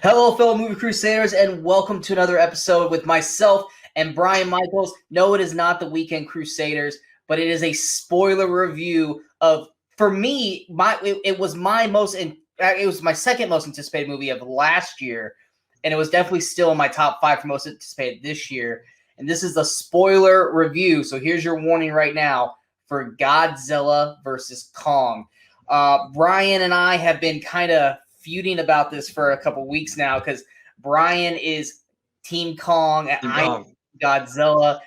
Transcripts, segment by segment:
Hello, fellow Movie Crusaders, and welcome to another episode with myself and Brian Michaels. No, it is not the Weekend Crusaders, but it is a spoiler review of, for me, it was my second most anticipated movie of last year, and it was definitely still in my top 5 for most anticipated this year. And this is the spoiler review, so here's your warning right now for Godzilla versus Kong. Brian and I have been kind of feuding about this for a couple weeks now because Brian is Team Kong and I'm Godzilla.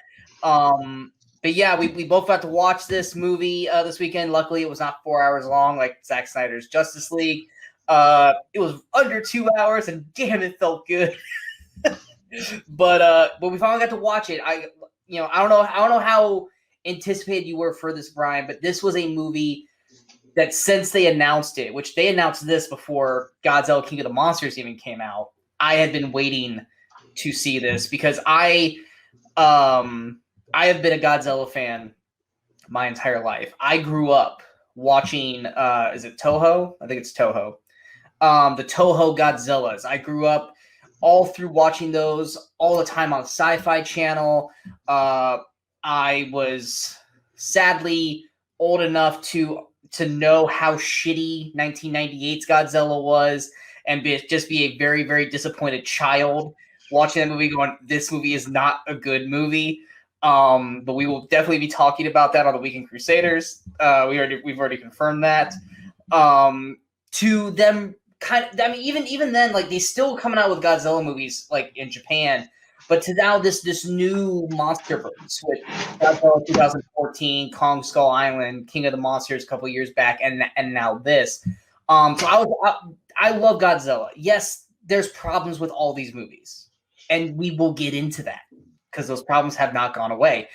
But yeah, we both got to watch this movie this weekend. Luckily, it was not 4 hours long like Zack Snyder's Justice League. It was under 2 hours, and damn, it felt good. But we finally got to watch it. I don't know how anticipated you were for this, Brian, but this was a movie that since they announced it, which they announced this before Godzilla King of the Monsters even came out, I had been waiting to see this because I have been a Godzilla fan my entire life. I grew up watching, is it Toho? I think it's Toho. The Toho Godzillas. I grew up all through watching those all the time on Sci-Fi Channel. I was sadly old enough to know how shitty 1998's Godzilla was and just be a very, very disappointed child watching that movie going, this movie is not a good movie. But we will definitely be talking about that on the Weekend Crusaders. We've already confirmed that. To them even then, like, they still coming out with Godzilla movies like in Japan, but to now this new monsterverse with Godzilla 2014, Kong Skull Island, King of the Monsters a couple years back, and now this. So I love Godzilla. Yes, there's problems with all these movies, and we will get into that because those problems have not gone away.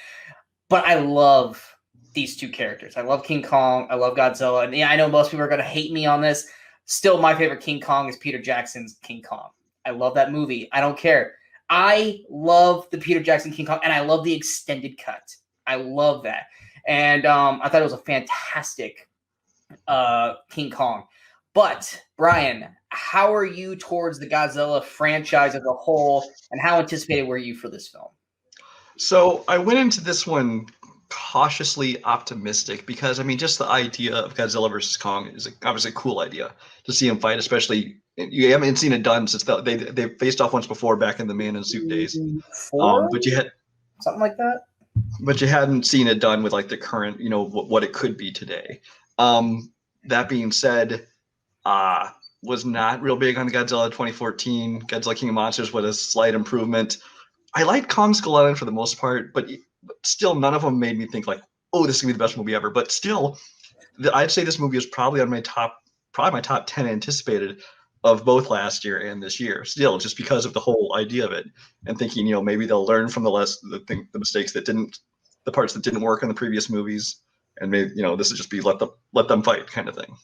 But I love these two characters. I love King Kong. I love Godzilla. And yeah, I know most people are going to hate me on this. Still, my favorite King Kong is Peter Jackson's King Kong. I love that movie. I don't care. I love the Peter Jackson King Kong, and I love the extended cut. I love that. And I thought it was a fantastic King Kong. But, Brian, how are you towards the Godzilla franchise as a whole, and how anticipated were you for this film? So I went into this one cautiously optimistic because, I mean, just the idea of Godzilla versus Kong is obviously a cool idea to see him fight, especially you haven't seen it done since they faced off once before back in the Man in Suit days. But you had something like that. But you hadn't seen it done with like the current, what it could be today. That being said, was not real big on the Godzilla 2014. Godzilla King of Monsters was a slight improvement. I liked Kong Skull Island for the most part, but still none of them made me think like, oh, this is gonna be the best movie ever. But still, I'd say this movie is probably on my top 10 anticipated of both last year and this year. Still, just because of the whole idea of it, and thinking, maybe they'll learn from the mistakes the parts that didn't work in the previous movies, and maybe this would just be let them fight kind of thing.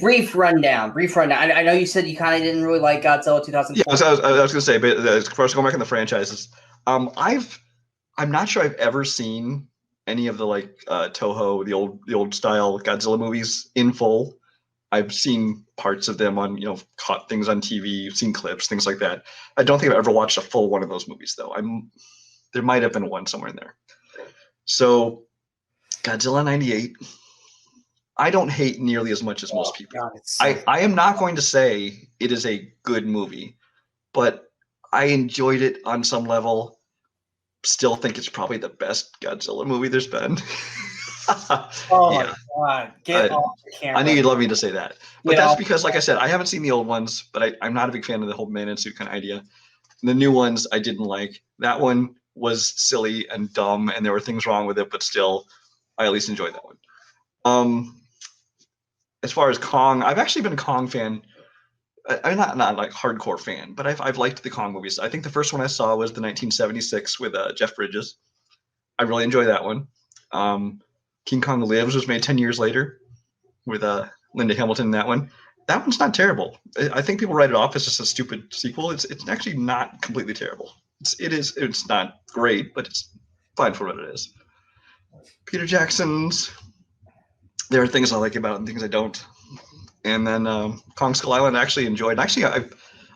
Brief rundown. I know you said you kind of didn't really like Godzilla 2004. Yeah, I was going to say, but as far as going back in the franchises, I'm not sure I've ever seen any of the Toho, the old style Godzilla movies in full. I've seen parts of them on caught things on TV, seen clips, things like that. I don't think I've ever watched a full one of those movies though. There might have been one somewhere in there. So Godzilla 98. I don't hate nearly as much as most people. God, I am not going to say it is a good movie, but I enjoyed it on some level. Still think it's probably the best Godzilla movie there's been. My God. Get off the camera. I knew you'd love me to say that. But that's because, like I said, I haven't seen the old ones, but I'm not a big fan of the whole Man in Suit kind of idea. The new ones I didn't like. That one was silly and dumb, and there were things wrong with it, but still, I at least enjoyed that one. As far as Kong, I've actually been a Kong fan. I'm not like hardcore fan, but I've liked the Kong movies. I think the first one I saw was the 1976 with Jeff Bridges. I really enjoyed that one. King Kong Lives was made 10 years later with Linda Hamilton in that one. That one's not terrible. I think people write it off as just a stupid sequel. It's actually not completely terrible. It's not great, but it's fine for what it is. Peter Jackson's. There are things I like about it and things I don't. And then Kong Skull Island I actually enjoyed. Actually,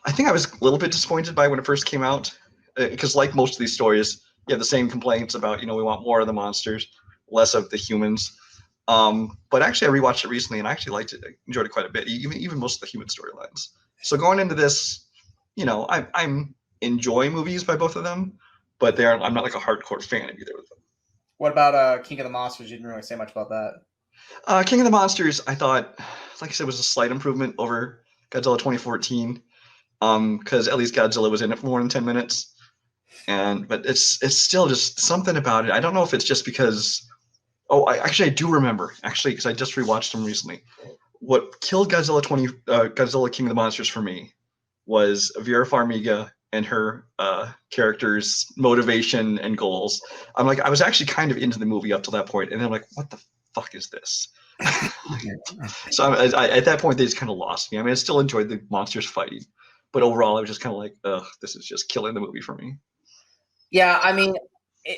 I think I was a little bit disappointed by when it first came out, because like most of these stories, you have the same complaints about, we want more of the monsters, less of the humans. But actually, I rewatched it recently, and I actually liked it. I enjoyed it quite a bit, even most of the human storylines. So going into this, I'm enjoying movies by both of them, but I'm not like a hardcore fan of either of them. What about King of the Monsters? You didn't really say much about that. King of the Monsters, I thought, like I said, was a slight improvement over Godzilla 2014. Because at least Godzilla was in it for more than 10 minutes. But it's still just something about it. I don't know if it's just because. Oh, I do remember because I just rewatched them recently. What killed Godzilla King of the Monsters for me was Vera Farmiga and her character's motivation and goals. I was actually kind of into the movie up to that point, and then I'm like, what the fuck is this? So at that point, they just kind of lost me. I still enjoyed the monsters fighting, but overall, I was just kind of like, ugh, this is just killing the movie for me. Yeah,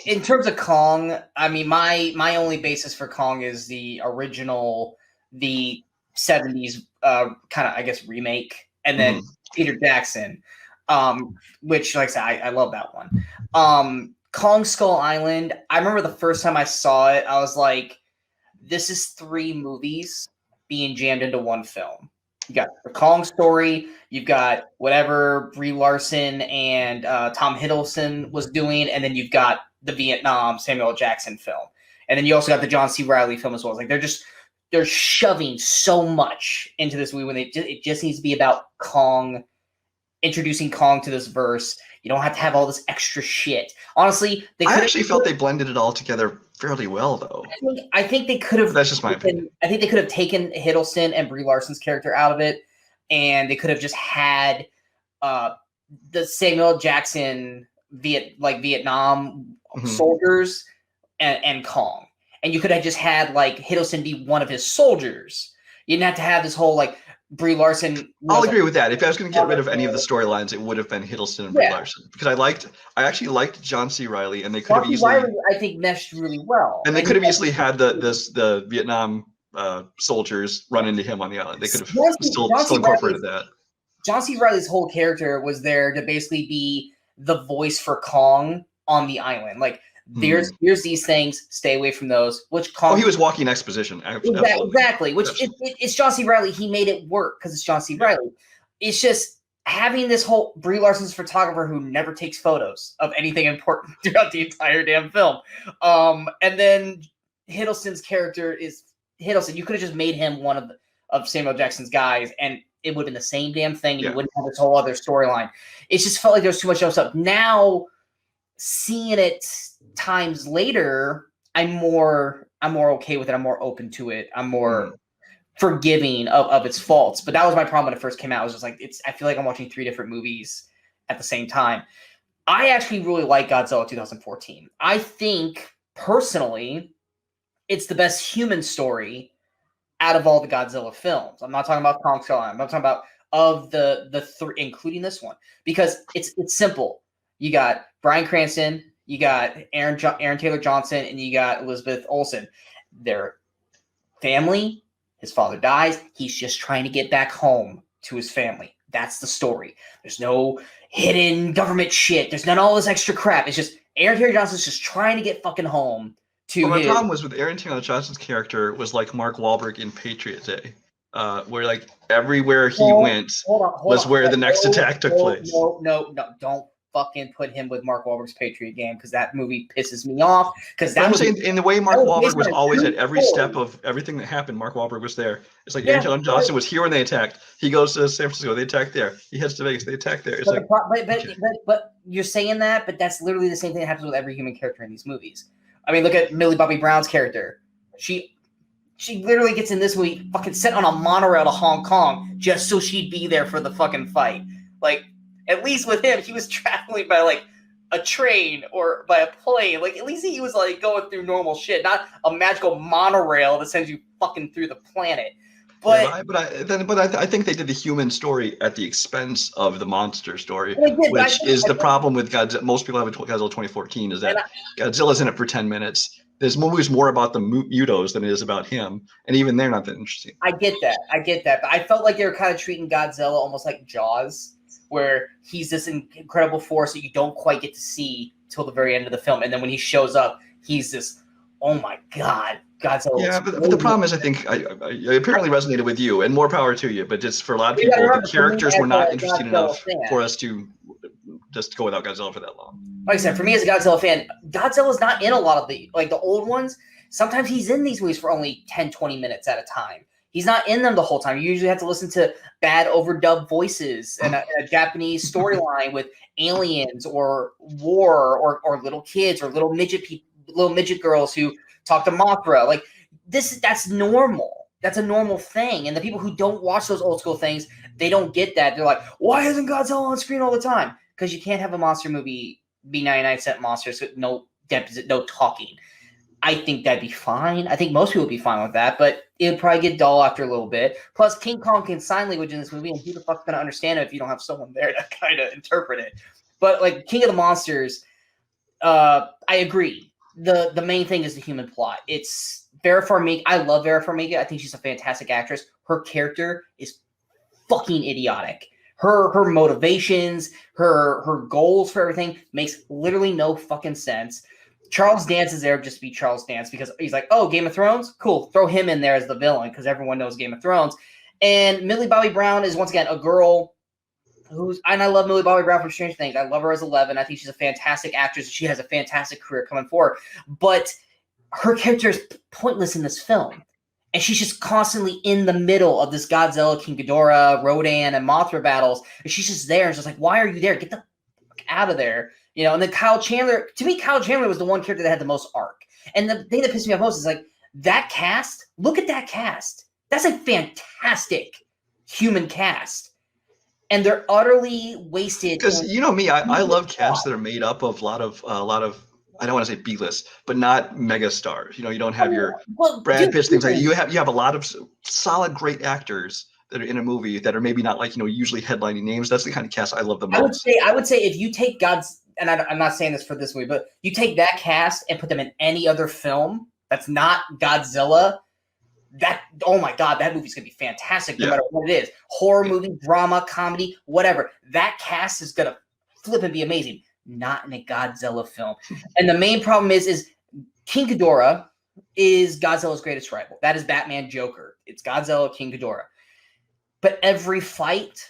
in terms of Kong, my only basis for Kong is the original, the 70s kind of, I guess, remake, and then Peter Jackson, which, like I said, I love that one. Kong Skull Island, I remember the first time I saw it, I was like, this is 3 movies being jammed into one film. You got the Kong story, you've got whatever Brie Larson and Tom Hiddleston was doing, and then you've got the Vietnam Samuel L. Jackson film. And then you also got the John C. Reilly film as well. It's like they're shoving so much into this movie when it just needs to be about Kong, introducing Kong to this verse. You don't have to have all this extra shit. Honestly, I actually felt they blended it all together fairly well, though. I think they could have. That's just my opinion. I think they could have taken Hiddleston and Brie Larson's character out of it, and they could have just had the Samuel L. Jackson Vietnam soldiers and Kong, and you could have just had like Hiddleston be one of his soldiers. You didn't have to have this whole like Brie Larson. I'll agree with that. If I was going to get rid of any of the storylines, it would have been Hiddleston and Brie Larson, because I actually liked John C. Reilly, and they could have easily. Reilly, I think, meshed really well, and they could have easily had the Vietnam soldiers run into him on the island. They could have still incorporated that. John C. Reilly's whole character was there to basically be the voice for Kong on the island. Like, here's these things, stay away from those. Which Kong? Oh, he was walking exposition. Exactly. Which it's John C. Reilly. He made it work because it's John C. Reilly. It's just having this whole Brie Larson's photographer who never takes photos of anything important throughout the entire damn film. And then Hiddleston's character is Hiddleston. You could have just made him one of Samuel Jackson's guys, and it would have been the same damn thing. And you wouldn't have this whole other storyline. It just felt like there was too much else up. Now, seeing it times later, I'm more okay with it. I'm more open to it. I'm more forgiving of its faults. But that was my problem when it first came out. I was just like, I feel like I'm watching 3 different movies at the same time. I actually really like Godzilla 2014. I think personally, it's the best human story out of all the Godzilla films. I'm not talking about Kong Skull Island. I'm not talking about of the 3, including this one, because it's simple. You got Bryan Cranston, you got Aaron Taylor Johnson, and you got Elizabeth Olsen. Their family, his father dies. He's just trying to get back home to his family. That's the story. There's no hidden government shit. There's none of all this extra crap. It's just Aaron Taylor Johnson's just trying to get fucking home to my problem was with Aaron Taylor Johnson's character was like Mark Wahlberg in Patriot Day, where like everywhere he went was where the next attack took place. No, don't fucking put him with Mark Wahlberg's Patriot game, because that movie pisses me off. Because I'm saying in the way Mark Wahlberg was always at every step of everything that happened, Mark Wahlberg was there. It's like Aaron Taylor Johnson was here when they attacked. He goes to San Francisco, they attack there. He heads to Vegas, they attack there. It's but you're saying that, but that's literally the same thing that happens with every human character in these movies. I mean, look at Millie Bobby Brown's character. She literally gets in this movie fucking sent on a monorail to Hong Kong just so she'd be there for the fucking fight. Like, at least with him, he was traveling by like a train or by a plane. Like, at least he was like going through normal shit, not a magical monorail that sends you fucking through the planet. But I think they did the human story at the expense of the monster story, which is the problem with Godzilla. Most people have a Godzilla 2014 is that Godzilla's in it for 10 minutes. This movie is more about the Mutos than it is about him, and even they're not that interesting. I get that. But I felt like they were kind of treating Godzilla almost like Jaws, where he's this incredible force that you don't quite get to see till the very end of the film. And then when he shows up, he's this, oh my God, Godzilla. Yeah, but the problem is, I think I apparently resonated with you, and more power to you. But just for a lot of people, the characters were not interesting enough for us to just go without Godzilla for that long. Like I said, for me as a Godzilla fan, Godzilla's not in a lot of the old ones. Sometimes he's in these movies for only 10, 20 minutes at a time. He's not in them the whole time. You usually have to listen to bad overdubbed voices and a Japanese storyline with aliens or war or little kids or little midget girls who talk to Mothra. Like that's normal. That's a normal thing. And the people who don't watch those old school things, they don't get that. They're like, why isn't Godzilla on screen all the time? Because you can't have a monster movie be 99-cent monsters with no depth, no talking. I think that'd be fine. I think most people would be fine with that, but it would probably get dull after a little bit. Plus, King Kong can sign language in this movie, and who the fuck's going to understand it if you don't have someone there to kind of interpret it? But, like, King of the Monsters, I agree. The main thing is the human plot. It's Vera Farmiga. I love Vera Farmiga. I think she's a fantastic actress. Her character is fucking idiotic. Her motivations, her goals for everything makes literally no fucking sense. Charles Dance is there just to be Charles Dance because he's like, oh, Game of Thrones? Cool. Throw him in there as the villain because everyone knows Game of Thrones. And Millie Bobby Brown is, once again, a girl and I love Millie Bobby Brown from Stranger Things. I love her as 11. I think she's a fantastic actress. She has a fantastic career coming forward. But her character is pointless in this film. And she's just constantly in the middle of this Godzilla, King Ghidorah, Rodan, and Mothra battles. And she's just there. And just like, why are you there? Get the fuck out of there. You know, and then Kyle Chandler, to me, Kyle Chandler was the one character that had the most arc. And the thing that pissed me off most is like, that cast, look at that cast. That's a fantastic human cast. And they're utterly wasted. Because you know me, I love casts that are made up of a lot of I don't want to say B-list, but not mega stars. You know, you don't have your Brad Pitt, things like that. You have a lot of solid, great actors that are in a movie that are maybe not like, you know, usually headlining names. That's the kind of cast I love the most. I would say if you take and I'm not saying this for this movie, but you take that cast and put them in any other film that's not Godzilla, oh my God, that movie's gonna be fantastic no matter what it is. Horror movie, drama, comedy, whatever. That cast is gonna flip and be amazing. Not in a Godzilla film. And the main problem is King Ghidorah is Godzilla's greatest rival. That is Batman Joker. It's Godzilla, King Ghidorah. But every fight,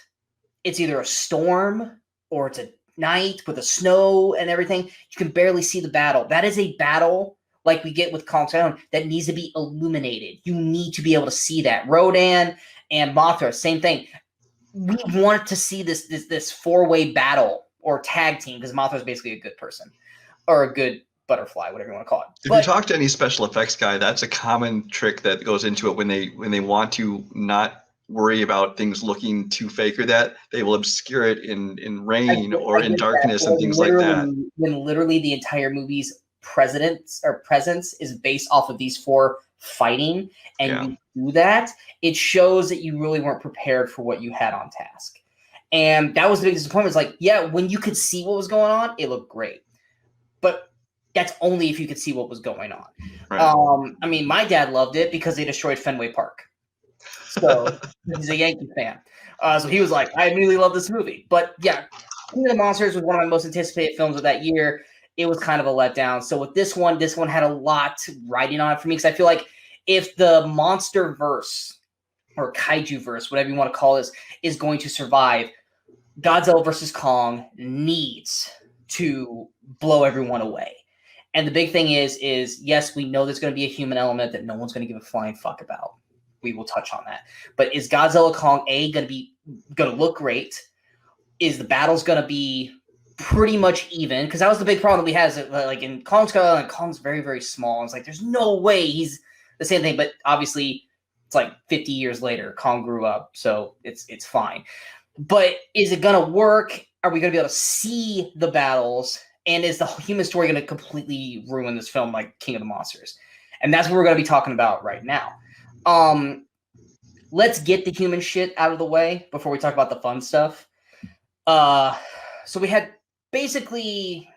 it's either a storm or it's a night with the snow and everything. You can barely see the battle. That is a battle like we get with Kong Town that needs to be illuminated. You need to be able to see that. Rodan and Mothra, same thing. We want to see this four-way battle or tag team because Mothra is basically a good person or a good butterfly, whatever you want to call it. If you talk to any special effects guy, that's a common trick that goes into it when they want to not worry about things looking too fake or that they will obscure it in rain or in darkness and things like that. When literally the entire movie's presence is based off of these four fighting, and you do that, it shows that you really weren't prepared for what you had on task. And that was the biggest disappointment. It's like, when you could see what was going on, it looked great. But that's only if you could see what was going on. Right. I mean, my dad loved it because they destroyed Fenway Park. So he's a Yankee fan. So he was like, I immediately love this movie. But yeah, King of the Monsters was one of my most anticipated films of that year. It was kind of a letdown. So with this one had a lot riding on it for me because I feel like if the monster verse or kaiju verse, whatever you want to call this, is going to survive, Godzilla versus Kong needs to blow everyone away. And the big thing is yes, we know there's going to be a human element that no one's going to give a flying fuck about. We will touch on that. But is Godzilla Kong going to look great? Is the battles going to be pretty much even? Because that was the big problem we had. Is that, like in Kong's very, very small. It's like there's no way he's the same thing. But obviously, it's like 50 years later, Kong grew up, so it's fine. But is it going to work? Are we going to be able to see the battles? And is the human story going to completely ruin this film like King of the Monsters? And that's what we're going to be talking about right now. Let's get the human shit out of the way before we talk about the fun stuff. So we had basically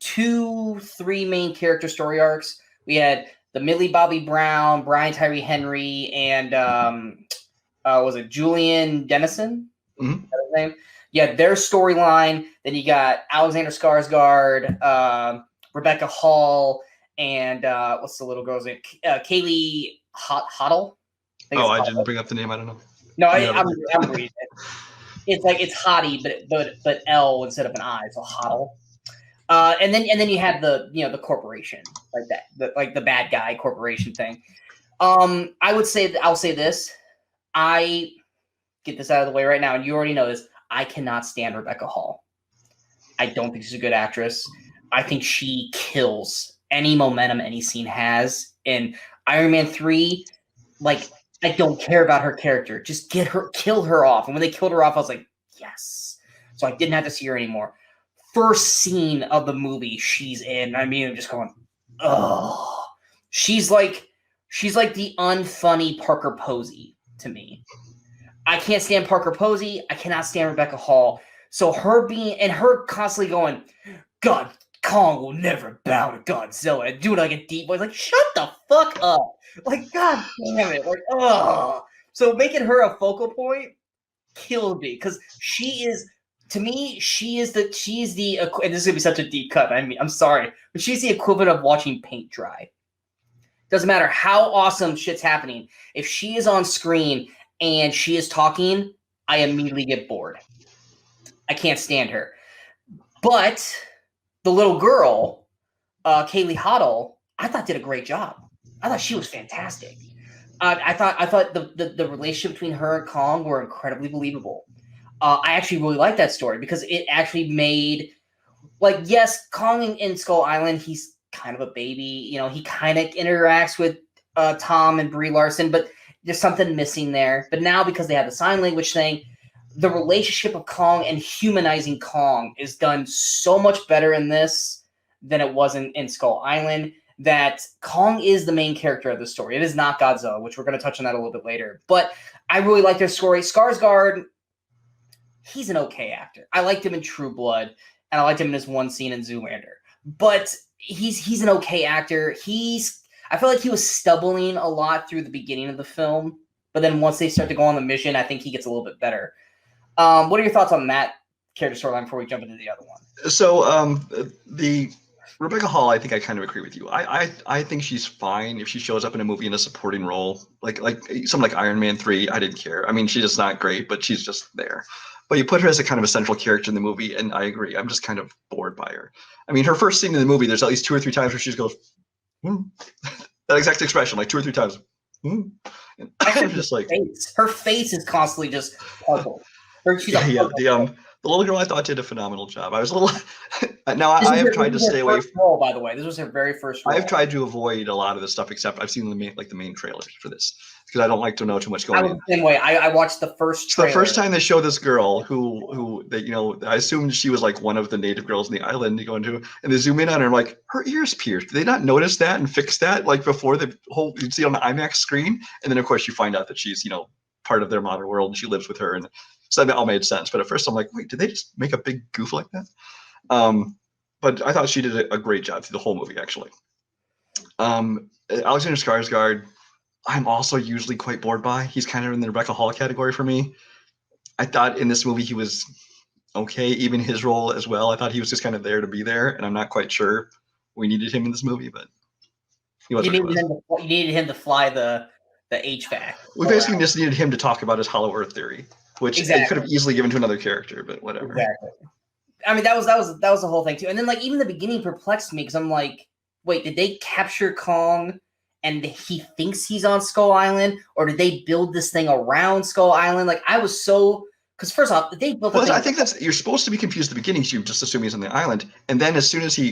2-3 main character story arcs. We had the Millie Bobby Brown, Brian Tyree Henry, and was it Julian Dennison? Mm-hmm. That was name. Yeah, their storyline. Then you got Alexander Skarsgård, Rebecca Hall, and what's the little girl's name? Kaylee Hoddle. Oh, I didn't bring up the name. I don't know. No, I'm reading it. It's like it's Hottie, but L instead of an I, so Hoddle. And then you have the corporation like that, the bad guy corporation thing. I'll say this. I get this out of the way right now, and you already know this. I cannot stand Rebecca Hall. I don't think she's a good actress. I think she kills any momentum any scene has. In Iron Man 3, like, I don't care about her character. Just kill her off. And when they killed her off, I was like, yes. So I didn't have to see her anymore. First scene of the movie she's in, I mean, I'm just going, oh. She's like the unfunny Parker Posey to me. I can't stand Parker Posey. I cannot stand Rebecca Hall. So her constantly going, God, Kong will never bow to Godzilla, and doing like a deep voice, like, shut the fuck up. Like, God damn it. Like, oh. So making her a focal point killed me, because she is, to me, she's the, and this is gonna be such a deep cut. I mean, I'm sorry, but she's the equivalent of watching paint dry. Doesn't matter how awesome shit's happening. If she is on screen and she is talking, I immediately get bored. I can't stand her. But the little girl, Kaylee Hoddle, I thought did a great job. I thought she was fantastic. I thought the relationship between her and Kong were incredibly believable. I actually really liked that story because it actually made, like, yes, Kong in Skull Island, he's kind of a baby. You know, he kind of interacts with Tom and Brie Larson, but there's something missing there. But now, because they have the sign language thing, the relationship of Kong and humanizing Kong is done so much better in this than it was in Skull Island, that Kong is the main character of the story. It is not Godzilla, which we're going to touch on that a little bit later. But I really like their story. Skarsgård, he's an okay actor. I liked him in True Blood, and I liked him in his one scene in Zoolander. But he's an okay actor. I feel like he was stumbling a lot through the beginning of the film, but then once they start to go on the mission, I think he gets a little bit better. What are your thoughts on that character storyline before we jump into the other one? So the Rebecca Hall, I think I kind of agree with you. I think she's fine if she shows up in a movie in a supporting role, like something like Iron Man 3. I didn't care. I mean, she's just not great, but she's just there. But you put her as a kind of a central character in the movie, and I agree. I'm just kind of bored by her. I mean, her first scene in the movie, there's at least 2 or 3 times where she just goes, that exact expression, like 2 or 3 times. And I'm just like, her face is constantly just puzzled. The little girl I thought did a phenomenal job. I was a little now I have tried to stay away from role, by the way. This was her very first role. I've tried to avoid a lot of this stuff, except I've seen the main trailers for this, because I don't like to know too much going on. The same way. I watched the first trailer. So the first time they show this girl who they, I assumed she was like one of the native girls in the island you go into, and they zoom in on her, and I'm like, her ears pierced. Did they not notice that and fix that like before the whole, you'd see it on the IMAX screen? And then of course you find out that she's, part of their modern world and she lives with her, and so that all made sense. But at first I'm like, wait, did they just make a big goof like that? But I thought she did a great job through the whole movie, actually. Alexander Skarsgård, I'm also usually quite bored by. He's kind of in the Rebecca Hall category for me. I thought in this movie he was okay, even his role as well. I thought he was just kind of there to be there, and I'm not quite sure we needed him in this movie, but he was. You needed him to fly the HVAC. We basically just needed him to talk about his Hollow Earth theory, which they could have easily given to another character, but whatever. Exactly. I mean, that was the whole thing too. And then, like, even the beginning perplexed me, because I'm like, wait, did they capture Kong and he thinks he's on Skull Island, or did they build this thing around Skull Island? Like, I was so, because first off, they built. Well, I think you're supposed to be confused at the beginning. So you just assume he's on the island, and then as soon as he,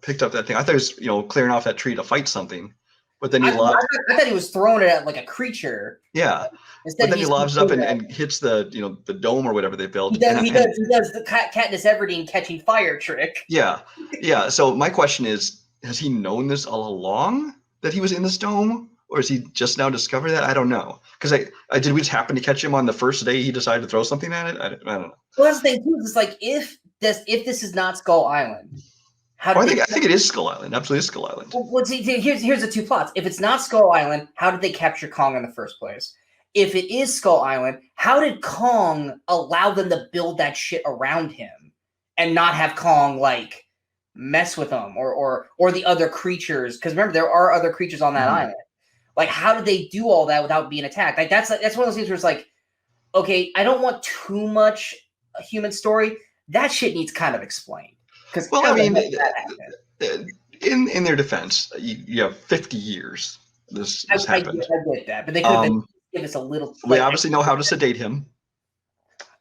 picked up that thing, I thought he was, clearing off that tree to fight something. But then I thought he was throwing it at like a creature. Yeah. Instead, but then he lobs it up and hits the the dome or whatever they built. He does the Katniss Everdeen catching fire trick. Yeah. Yeah. So my question is, has he known this all along that he was in this dome? Or is he just now discovered that? I don't know. Because did we just happen to catch him on the first day he decided to throw something at it? I don't know. Well, that's the thing too. It's like, if this is not Skull Island, I think it is Skull Island. Absolutely is Skull Island. Well, see, here's the two plots. If it's not Skull Island, how did they capture Kong in the first place? if it is Skull Island, how did Kong allow them to build that shit around him and not have Kong like mess with them or the other creatures? Because remember, there are other creatures on that island. Like, how did they do all that without being attacked? Like, that's one of those things where it's like, okay, I don't want too much human story. That shit needs kind of explained. Because in their defense, you have 50 years. This happened. I get that, but they could have give us a little. We obviously know how to sedate him.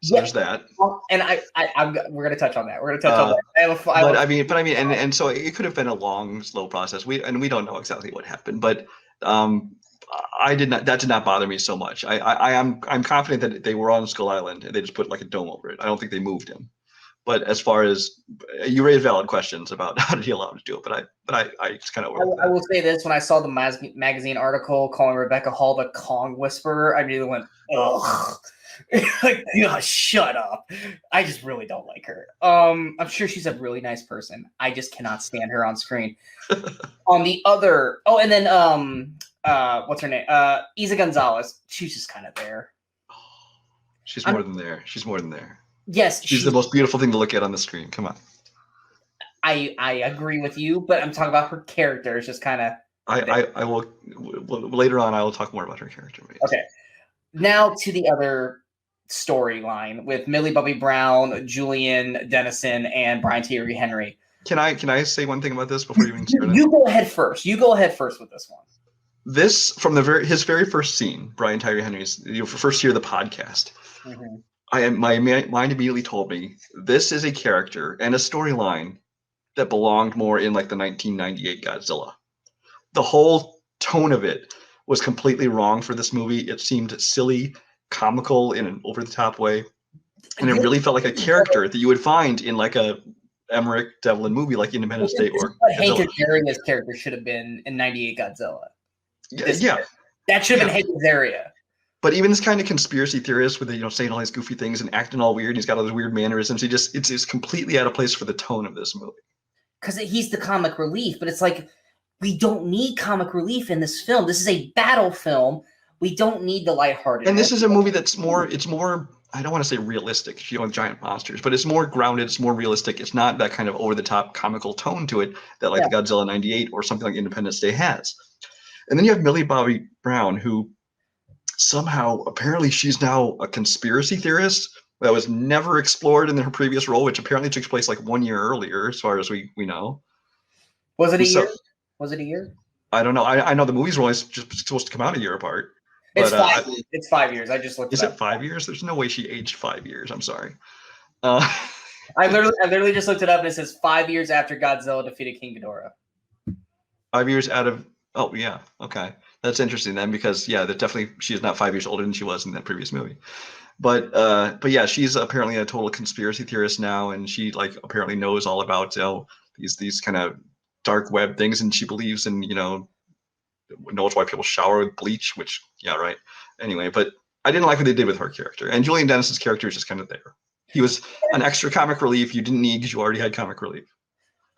So there's that. And we're gonna touch on that. We're gonna touch on that. And so it could have been a long, slow process. We don't know exactly what happened, but that did not bother me so much. I'm confident that they were on Skull Island and they just put like a dome over it. I don't think they moved him. But as far as you raised valid questions about how did he allow him to do it, but I just kind of. I will say this: when I saw the magazine article calling Rebecca Hall the Kong Whisperer, I immediately went, ugh. Like, shut up. I just really don't like her. I'm sure she's a really nice person. I just cannot stand her on screen. On the other, and then what's her name? Isa Gonzalez. She's just kind of there. She's more than there. She's more than there. Yes, she's the most beautiful thing to look at on the screen. Come on. I agree with you, but I'm talking about her character. It's just kind of. I will later on. I will talk more about her character. Okay. Now to the other storyline with Millie Bobby Brown, Julian Dennison, and Brian Tyree Henry. Can I say one thing about this before you even start? You go ahead first. You go ahead first with this one. This from his very first scene, Brian Tyree Henry's first year of the podcast. My mind immediately told me this is a character and a storyline that belonged more in like the 1998 Godzilla. The whole tone of it was completely wrong for this movie. It seemed silly, comical in an over-the-top way, and it really felt like a character that you would find in like a Emmerich Devlin movie like Independence Day or Hank Azaria's character should have been in 98 Godzilla. Yeah. That should have been Hank Azaria. But even this kind of conspiracy theorist with saying all these goofy things and acting all weird, he's got all those weird mannerisms. It's completely out of place for the tone of this movie. Because he's the comic relief, but it's like we don't need comic relief in this film. This is a battle film. We don't need the lighthearted. And this is a movie that's more. It's more. I don't want to say realistic, giant monsters, but it's more grounded. It's more realistic. It's not that kind of over the top comical tone to it that like the Godzilla '98 or something like Independence Day has. And then you have Millie Bobby Brown, who somehow apparently she's now a conspiracy theorist that was never explored in her previous role, which apparently took place like 1 year earlier, as far as we know. Was it a year? Was it a year? I don't know. I know the movies were only just supposed to come out a year apart. It's 5. It's 5 years. I just looked. Is it 5 years? There's no way she aged 5 years. I'm sorry. I literally just looked it up and it says 5 years after Godzilla defeated King Ghidorah. 5 years out of. Oh yeah. Okay, that's interesting then because that definitely she is not 5 years older than she was in that previous movie. But yeah, she's apparently a total conspiracy theorist now, and she like apparently knows all about these kind of dark web things, and she believes in knows why people shower with bleach, which right. Anyway, but I didn't like what they did with her character, and Julian Dennis's character is just kind of there. He was an extra comic relief you didn't need because you already had comic relief.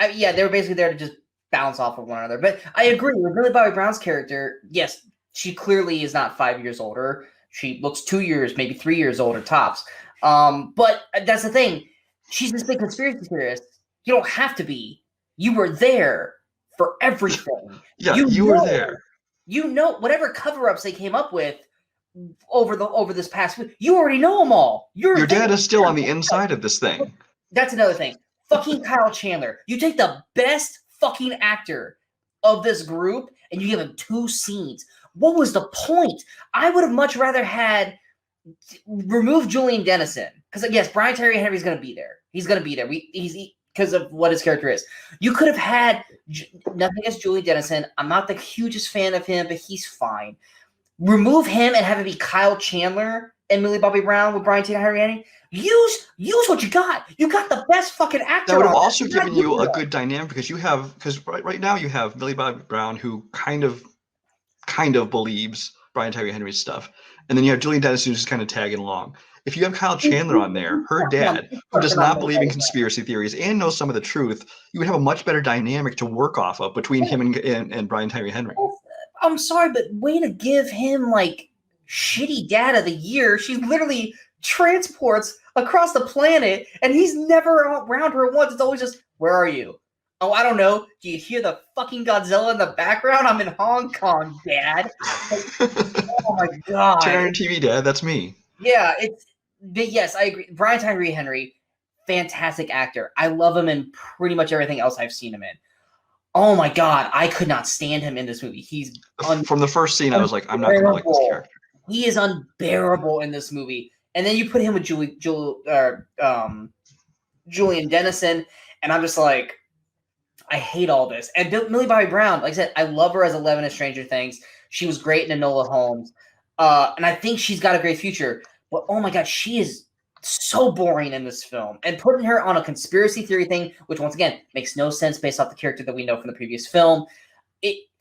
They were basically there to just bounce off of one another. But I agree with Millie Bobby Brown's character. Yes, she clearly is not 5 years older. She looks 2 years, maybe 3 years older tops. But that's the thing. She's this big conspiracy theorist. You don't have to be. You were there for everything. Yeah, you were there. Whatever cover-ups they came up with over this past week, you already know them all. Your dad is still on the inside of this thing. That's another thing. Fucking Kyle Chandler. You take the best fucking actor of this group and you give him 2 scenes. What was the point? I would have much rather had remove Julian Dennison because yes, Brian Tyree Henry's going to be there. He's going to be there. He's because of what his character is. You could have had nothing against Julian Dennison. I'm not the hugest fan of him, but he's fine. Remove him and have it be Kyle Chandler and Millie Bobby Brown with Brian Tyree Henry. Use what you got. You got the best fucking actor. That would have also given you a good dynamic because right now you have Millie Bobby Brown who kind of believes Brian Tyree Henry's stuff, and then you have Julian Dennison who's just kind of tagging along. If you have Kyle Chandler on there, her dad, who does not believe in conspiracy theories and knows some of the truth, you would have a much better dynamic to work off of between him and Brian Tyree Henry. I'm sorry, but way to give him like shitty dad of the year. She literally transports across the planet, and he's never around her once. It's always just, where are you? Oh, I don't know. Do you hear the fucking Godzilla in the background? I'm in Hong Kong, Dad. Like, oh my god. Turn on your TV, Dad. That's me. Yeah, yes, I agree. Brian Tyree Henry, fantastic actor. I love him in pretty much everything else I've seen him in. Oh my god, I could not stand him in this movie. He's from the first scene, I was like, I'm not going to like this character. He is unbearable in this movie. And then you put him with Julian Dennison, and I'm just like, I hate all this. And Millie Bobby Brown, like I said, I love her as Eleven in Stranger Things. She was great in Enola Holmes. And I think she's got a great future. But oh my god, she is so boring in this film. And putting her on a conspiracy theory thing, which once again makes no sense based off the character that we know from the previous film.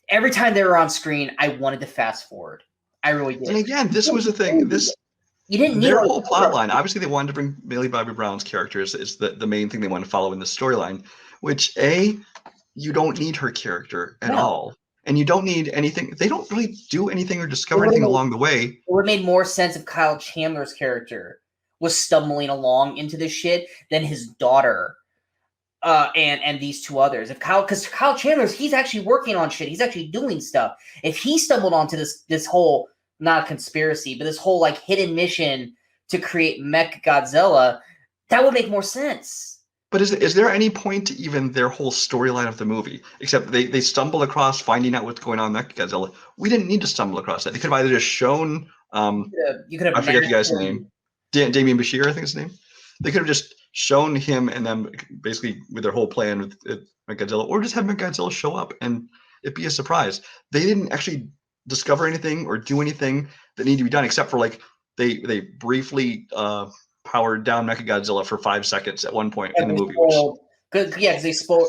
Every time they were on screen, I wanted to fast forward. I really did. And again, this was the thing. You didn't need their whole plot line. Obviously, they wanted to bring Millie Bobby Brown's character is the main thing they want to follow in the storyline. Which you don't need her character at all, and you don't need anything. They don't really do anything or discover anything along the way. It would have made more sense if Kyle Chandler's character was stumbling along into this shit than his daughter, and these two others. Because Kyle Chandler's, he's actually working on shit. He's actually doing stuff. If he stumbled onto this whole, not a conspiracy, but this whole like hidden mission to create Mech Godzilla, that would make more sense. But is there any point to even their whole storyline of the movie? Except they stumble across finding out what's going on in Godzilla. We didn't need to stumble across that. They could have either just shown you could have I forget the guy's name. Damien Bashir, I think is his name. They could have just shown him and them basically with their whole plan with Godzilla, or just have Godzilla show up and it'd be a surprise. They didn't actually discover anything or do anything that needed to be done, except for like they briefly powered down Mechagodzilla for 5 seconds at one point in the movie. Because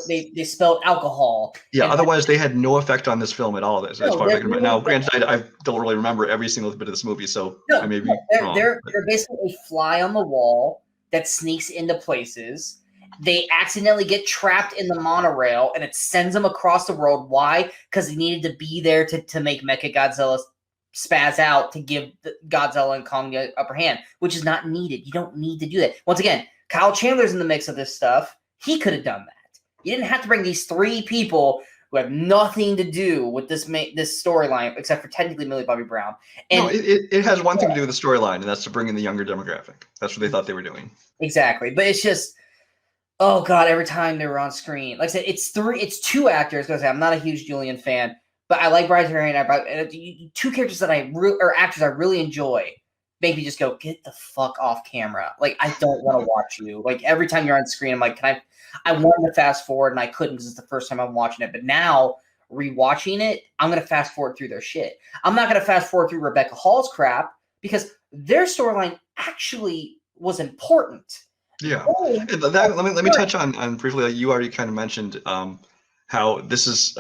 they spelled alcohol. Yeah, otherwise they had no effect on this film at all. As far as I can remember. Now, granted, I don't really remember every single bit of this movie, so I may be wrong. They're basically a fly on the wall that sneaks into places. They accidentally get trapped in the monorail, and it sends them across the world. Why? Because they needed to be there to make Mechagodzilla spaz out to give Godzilla and Kong the upper hand, which is not needed. You don't need to do that. Once again, Kyle Chandler's in the mix of this stuff. He could have done that. You didn't have to bring these three people who have nothing to do with this storyline, except for technically Millie Bobby Brown. And no, it has one thing to do with the storyline, and that's to bring in the younger demographic. That's what they thought they were doing. Exactly. But it's just, oh God, every time they were on screen. Like I said, it's two actors. Because I'm not a huge Julian fan, but I like Brian Tyree and two characters that actors I really enjoy. Make me just go, get the fuck off camera. Like, I don't want to watch you. Like, every time you're on screen, I'm like, I wanted to fast forward, and I couldn't because it's the first time I'm watching it. But now, rewatching it, I'm going to fast forward through their shit. I'm not going to fast forward through Rebecca Hall's crap because their storyline actually was important. Yeah. Let me touch on briefly, like you already kind of mentioned how this is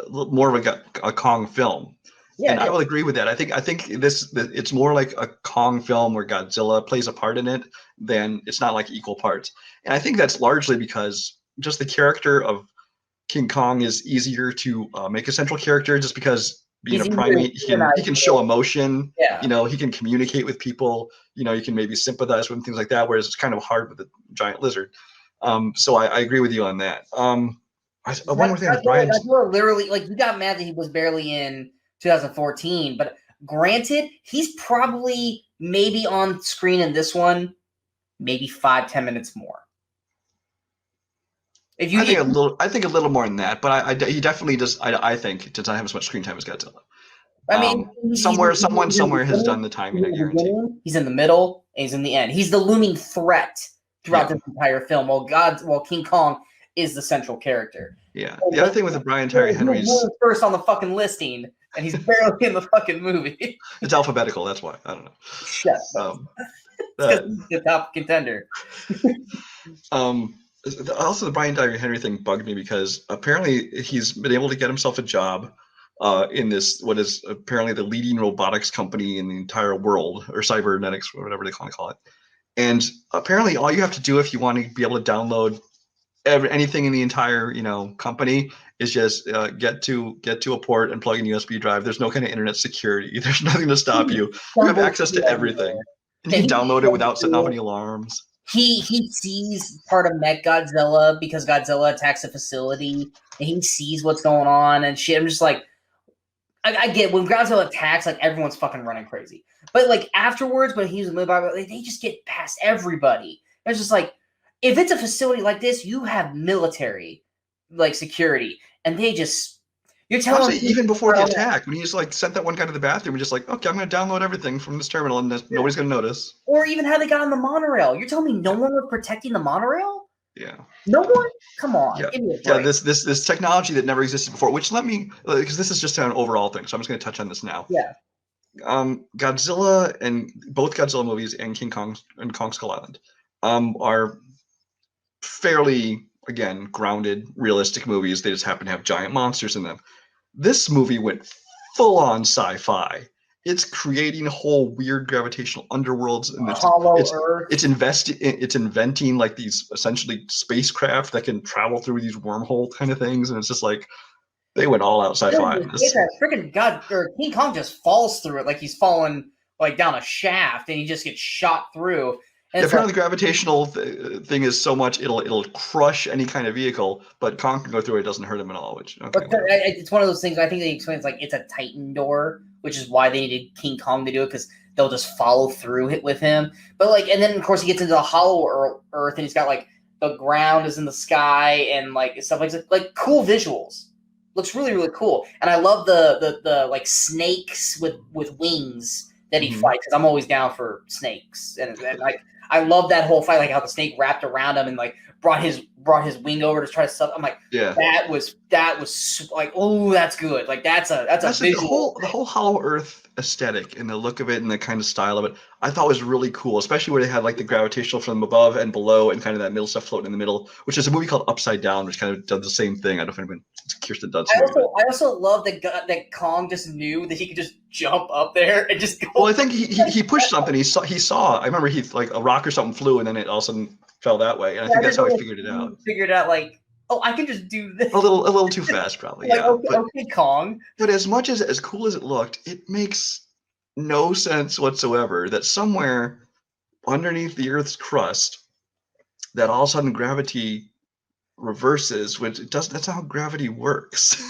more of a Kong film. Yeah, and I will agree with that. I think it's more like a Kong film where Godzilla plays a part in it than it's not like equal parts. And I think that's largely because just the character of King Kong is easier to make a central character, just because being a primate, he can show emotion. Yeah. You know, he can communicate with people. You know, you can maybe sympathize with him, things like that. Whereas it's kind of hard with a giant lizard. So I agree with you on that. One more thing, Brian. Literally, like, you got mad that he was barely in 2014, but granted, he's probably maybe on screen in this one, maybe 5-10 minutes more. I think a little more than that, but he definitely does. I think does not have as much screen time as Godzilla. I mean, somewhere has done the timing. I guarantee. He's in the middle, and he's in the end. He's the looming threat throughout this entire film. While King Kong is the central character. Yeah. The other thing with the Brian Tyree Henry's first on the fucking listing, and he's barely in the fucking movie. It's alphabetical. That's why. I don't know. Shut up. He's the top contender. Also, the Brian Tyree Henry thing bugged me because apparently he's been able to get himself a job in this, what is apparently the leading robotics company in the entire world, or cybernetics, or whatever they want to call it. And apparently all you have to do if you want to be able to download anything in the entire company is just get to a port and plug in USB drive. There's no kind of internet security. There's nothing to stop you. You have access to everything, and you can download it without setting off any alarms. He sees part of Godzilla because Godzilla attacks a facility, and he sees what's going on and shit. I'm just like, I get when Godzilla attacks, like everyone's fucking running crazy. But like afterwards, when he's moved by, they just get past everybody. It's just like, if it's a facility like this, you have military like security, and they just you're telling me even before the attack, when he's like sent that one guy to the bathroom and just like, okay, I'm going to download everything from this terminal, and nobody's going to notice. Or even how they got on the monorail. You're telling me no one was protecting the monorail? Yeah. No one? Come on. Yeah. This technology that never existed before, which because this is just an overall thing, so I'm just going to touch on this now. Yeah. Godzilla and both Godzilla movies and King Kong and Kong Skull Island are fairly, again, grounded, realistic movies. They just happen to have giant monsters in them. This movie went full on sci-fi. It's creating whole weird gravitational underworlds, and it's inventing like these essentially spacecraft that can travel through these wormhole kind of things, and it's just like they went all out sci-fi. Freaking King Kong just falls through it like he's falling like down a shaft, and he just gets shot through. And apparently, the gravitational thing is so much it'll crush any kind of vehicle, but Kong can go through it; doesn't hurt him at all. Which it's one of those things. I think they explain it's like it's a Titan door, which is why they needed King Kong to do it, because they'll just follow through it with him. But like, and then of course he gets into the hollow Earth, and he's got like the ground is in the sky and like stuff like cool visuals. Looks really really cool, and I love the like snakes with wings that he fights, because I'm always down for snakes, and like. I love that whole fight, like how the snake wrapped around him and like brought his wing over to try to stuff. I'm like, that was like, oh, that's good. Like that's a visual. The whole Hollow Earth aesthetic and the look of it and the kind of style of it, I thought was really cool, especially where they had like the gravitational from above and below and kind of that middle stuff floating in the middle, which is a movie called Upside Down, which kind of does the same thing. I don't know if anyone, Kirsten Dunst. I also love that Kong just knew that he could just jump up there and just go. Well, I think he pushed something. He saw. I remember he like a rock or something flew, and then it all of a sudden fell that way. And I think that's how he figured it out. Figured out like, oh, I can just do this. A little too fast, probably. Like, yeah. Okay, Kong. But as much as cool as it looked, it makes no sense whatsoever that somewhere underneath the Earth's crust, that all of a sudden gravity reverses, which it doesn't. That's not how gravity works.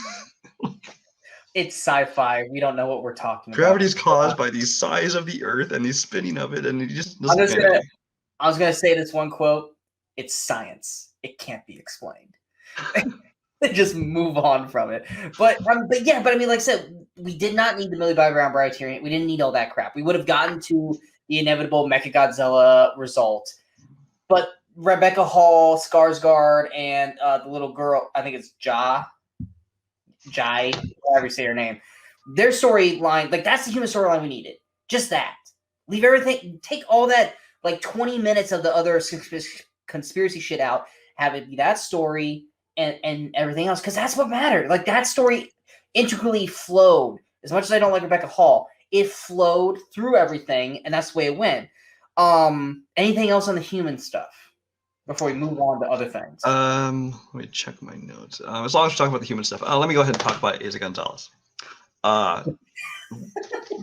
It's sci-fi. We don't know what we're talking about. Gravity is caused by the size of the Earth and the spinning of it, and it just doesn't. I was gonna say this one quote. It's science. It can't be explained. Just move on from it. But I mean, like I said, we did not need the Millie Bobby Brown Bride. We didn't need all that crap. We would have gotten to the inevitable Mechagodzilla result. But Rebecca Hall, Skarsgård, and the little girl, I think it's Jai, however you say her name. Their storyline, like that's the human storyline we needed. Just that. Leave everything. Take all that, like 20 minutes of the other conspiracy shit out. Have it be that story and everything else, because that's what mattered. Like that story integrally flowed. As much as I don't like Rebecca Hall, it flowed through everything, and that's the way it went. Anything else on the human stuff before we move on to other things? Let me check my notes. As long as we're talking about the human stuff, let me go ahead and talk about Eiza Gonzalez. One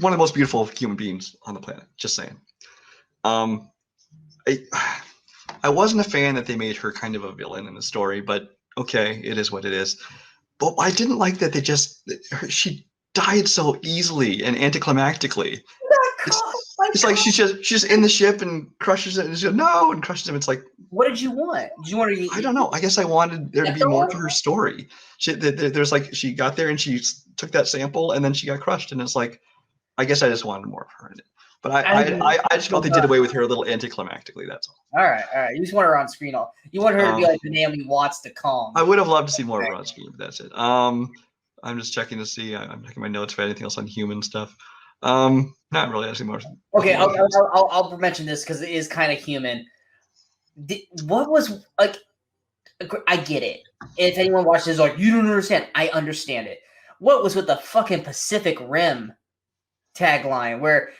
of the most beautiful human beings on the planet. Just saying. I wasn't a fan that they made her kind of a villain in the story, but okay, it is what it is. But I didn't like that she died so easily and anticlimactically. It's like she's just in the ship and crushes it, and she goes, no, and crushes him. It's like, what did you want? Did you want her to? I don't know. I guess I wanted there to be more to her story. There's like she got there and she took that sample and then she got crushed, and it's like, I guess I just wanted more of her in it. But I just felt they did away with her a little anticlimactically. That's all. All right. You just want her on screen. You want her to be like the Naomi Watts to Kong. I would have loved to see more of her on screen, but that's it. I'm just checking to see. I'm checking my notes for anything else on human stuff. Not really. I see more. Okay, I'll mention this because it is kind of human. What was like? I get it. If anyone watches this, like, you don't understand. I understand it. What was with the fucking Pacific Rim tagline where?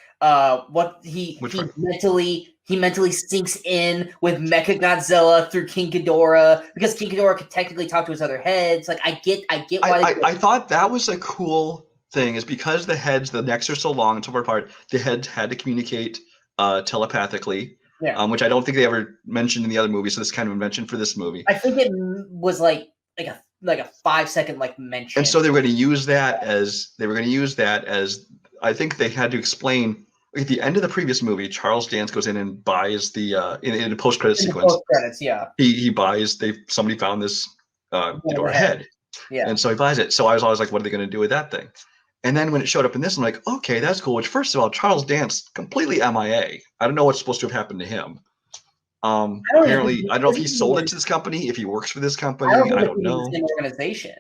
He mentally he mentally sinks in with Mecha Godzilla through King Ghidorah because King Ghidorah could technically talk to his other heads. Like I get why I thought that was a cool thing, is because the necks are so long and so far apart, the heads had to communicate telepathically. Yeah. Which I don't think they ever mentioned in the other movies, so this kind of invention for this movie. I think it was like a 5-second mention. And so they were going to use that as I think they had to explain at the end of the previous movie. Charles Dance goes in and buys the in the post-credit sequence. Post-credits, yeah. He buys. Somebody found this Ghidorah head, yeah, and so he buys it. So I was always like, what are they going to do with that thing? And then when it showed up in this, I'm like, okay, that's cool. Which, first of all, Charles Dance completely MIA. I don't know what's supposed to have happened to him. Apparently, I don't know if he sold it to this company, if he works for this company. I don't know. The same organization.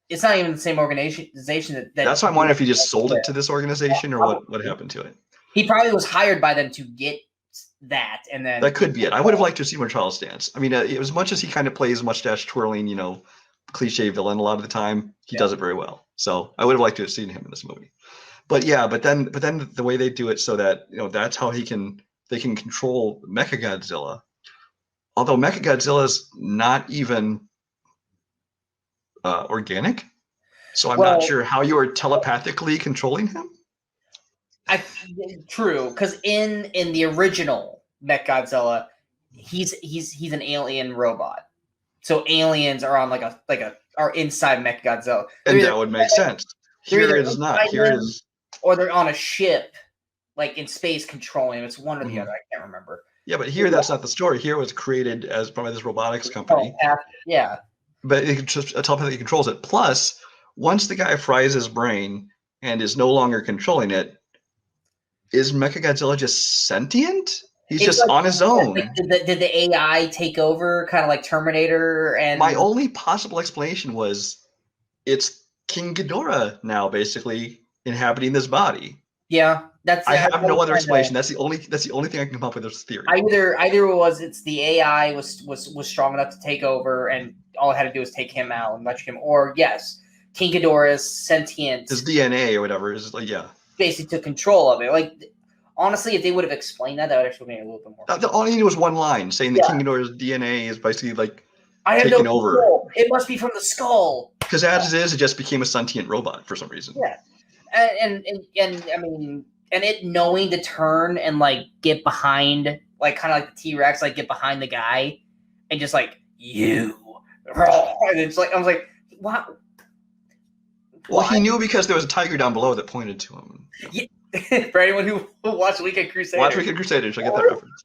It's not even the same organization. That's why I'm wondering if he just sold it to this organization, or what happened to it. He probably was hired by them to get that, and then that could be it. I would have liked to see more Charles Dance. I mean, as much as he kind of plays mustache twirling, cliche villain a lot of the time, he does it very well. So I would have liked to have seen him in this movie. But yeah, but then the way they do it so that that's how they can control Mechagodzilla. Although Mechagodzilla is not even organic, so I'm not sure how you are telepathically controlling him. True, because in the original Mechagodzilla, he's an alien robot. So aliens are on are inside Mechagodzilla. And that would make sense. Here it is not. Here it is. Or they're on a ship, in space, controlling him. It's one or the other. I can't remember. Yeah, but here that's not the story. Here it was created as by this robotics company. Yeah. But it just telepathically controls it. Plus, once the guy fries his brain and is no longer controlling it, is Mechagodzilla just sentient? He's just on his own. Did the AI take over, kind of like Terminator? And my only possible explanation was it's King Ghidorah now, basically inhabiting this body. Yeah, I have no other explanation. That's the only thing I can come up with as theory. Either it's the AI was strong enough to take over, and all it had to do was take him out and electric him, or yes, King Ghidorah is sentient. His DNA or whatever is basically took control of it. Honestly, if they would have explained that would actually make a little bit more. All you need was one line saying that King Ghidorah's DNA is basically I have taken no over. Control. It must be from the skull. Because as it is, it just became a sentient robot for some reason. Yeah, and I mean, and it knowing to turn and get behind, kind of like the T-Rex, get behind the guy, and just you. And it's I was like, what? Well, he knew because there was a tiger down below that pointed to him. Yeah. For anyone who watched Weekend Crusaders. Watch Weekend Crusaders, I get that reference.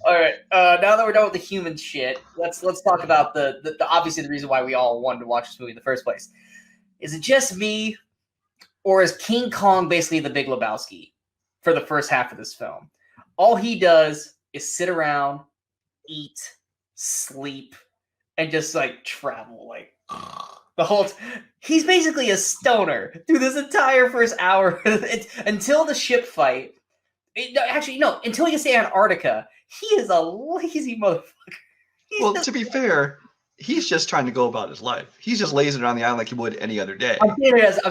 All right. Now that we're done with the human shit, let's talk about the obviously the reason why we all wanted to watch this movie in the first place. Is it just me, or is King Kong basically the Big Lebowski for the first half of this film? All he does is sit around, eat, sleep, and just travel the whole he's basically a stoner through this entire first hour until the ship fight. Until he gets to Antarctica, he is a lazy motherfucker. To be fair, he's just trying to go about his life. He's just lazing around the island like he would any other day. I'm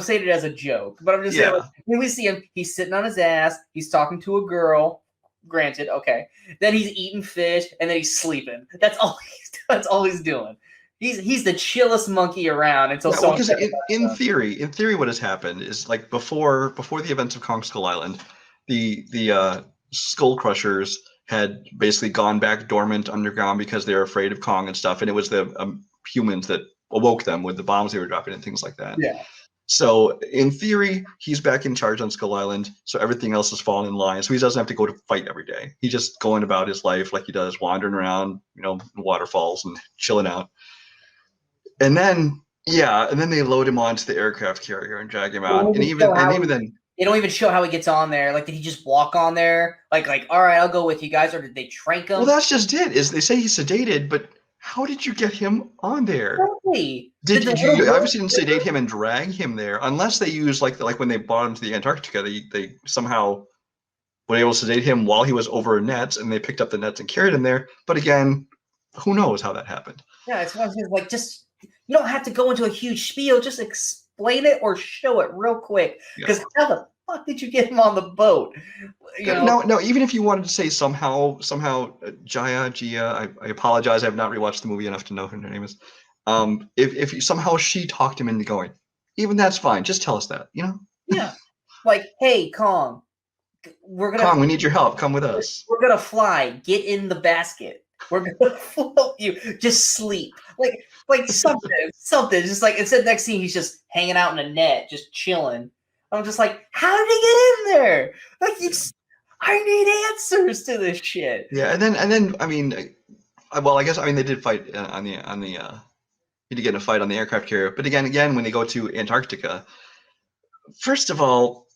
saying it as a joke, but I'm just saying when we see him, he's sitting on his ass, he's talking to a girl. Granted, okay. Then he's eating fish, and then he's sleeping. That's all he's doing. He's the chillest monkey around until someone. Because in theory, what has happened is before the events of Kong Skull Island, the Skull Crushers had basically gone back dormant underground because they were afraid of Kong and stuff, and it was the humans that awoke them with the bombs they were dropping and things like that. Yeah. So in theory, he's back in charge on Skull Island, so everything else has fallen in line. So he doesn't have to go to fight every day. He's just going about his life like he does, wandering around, waterfalls and chilling out. And then they load him onto the aircraft carrier and drag him out. And even then, they don't even show how he gets on there. Did he just walk on there? All right, I'll go with you guys, or did they trank him? Well, that's just it. Is they say he's sedated, but how did you get him on there? Exactly. Did you obviously didn't sedate him and drag him there, unless they use like when they brought him to the Antarctica, they somehow were able to sedate him while he was over nets, and they picked up the nets and carried him there. But again, who knows how that happened? Yeah, it's one of those just. You don't have to go into a huge spiel. Just explain it or show it real quick. Because how the fuck did you get him on the boat? You know? No. Even if you wanted to say somehow, Gia, I apologize. I have not rewatched the movie enough to know who her name is. If you, somehow she talked him into going, even that's fine. Just tell us that, you know? Yeah. Like, hey, Kong, Kong, we need your help. Come with us. We're gonna fly. Get in the basket. We're gonna float you. Just sleep. Like something. Just like instead, next scene he's just hanging out in a net, just chilling. I'm just like, how did he get in there? Like, I need answers to this shit. Yeah, and then I mean, well, I guess they did fight on the he did get in a fight on the aircraft carrier, but again when they go to Antarctica, first of all,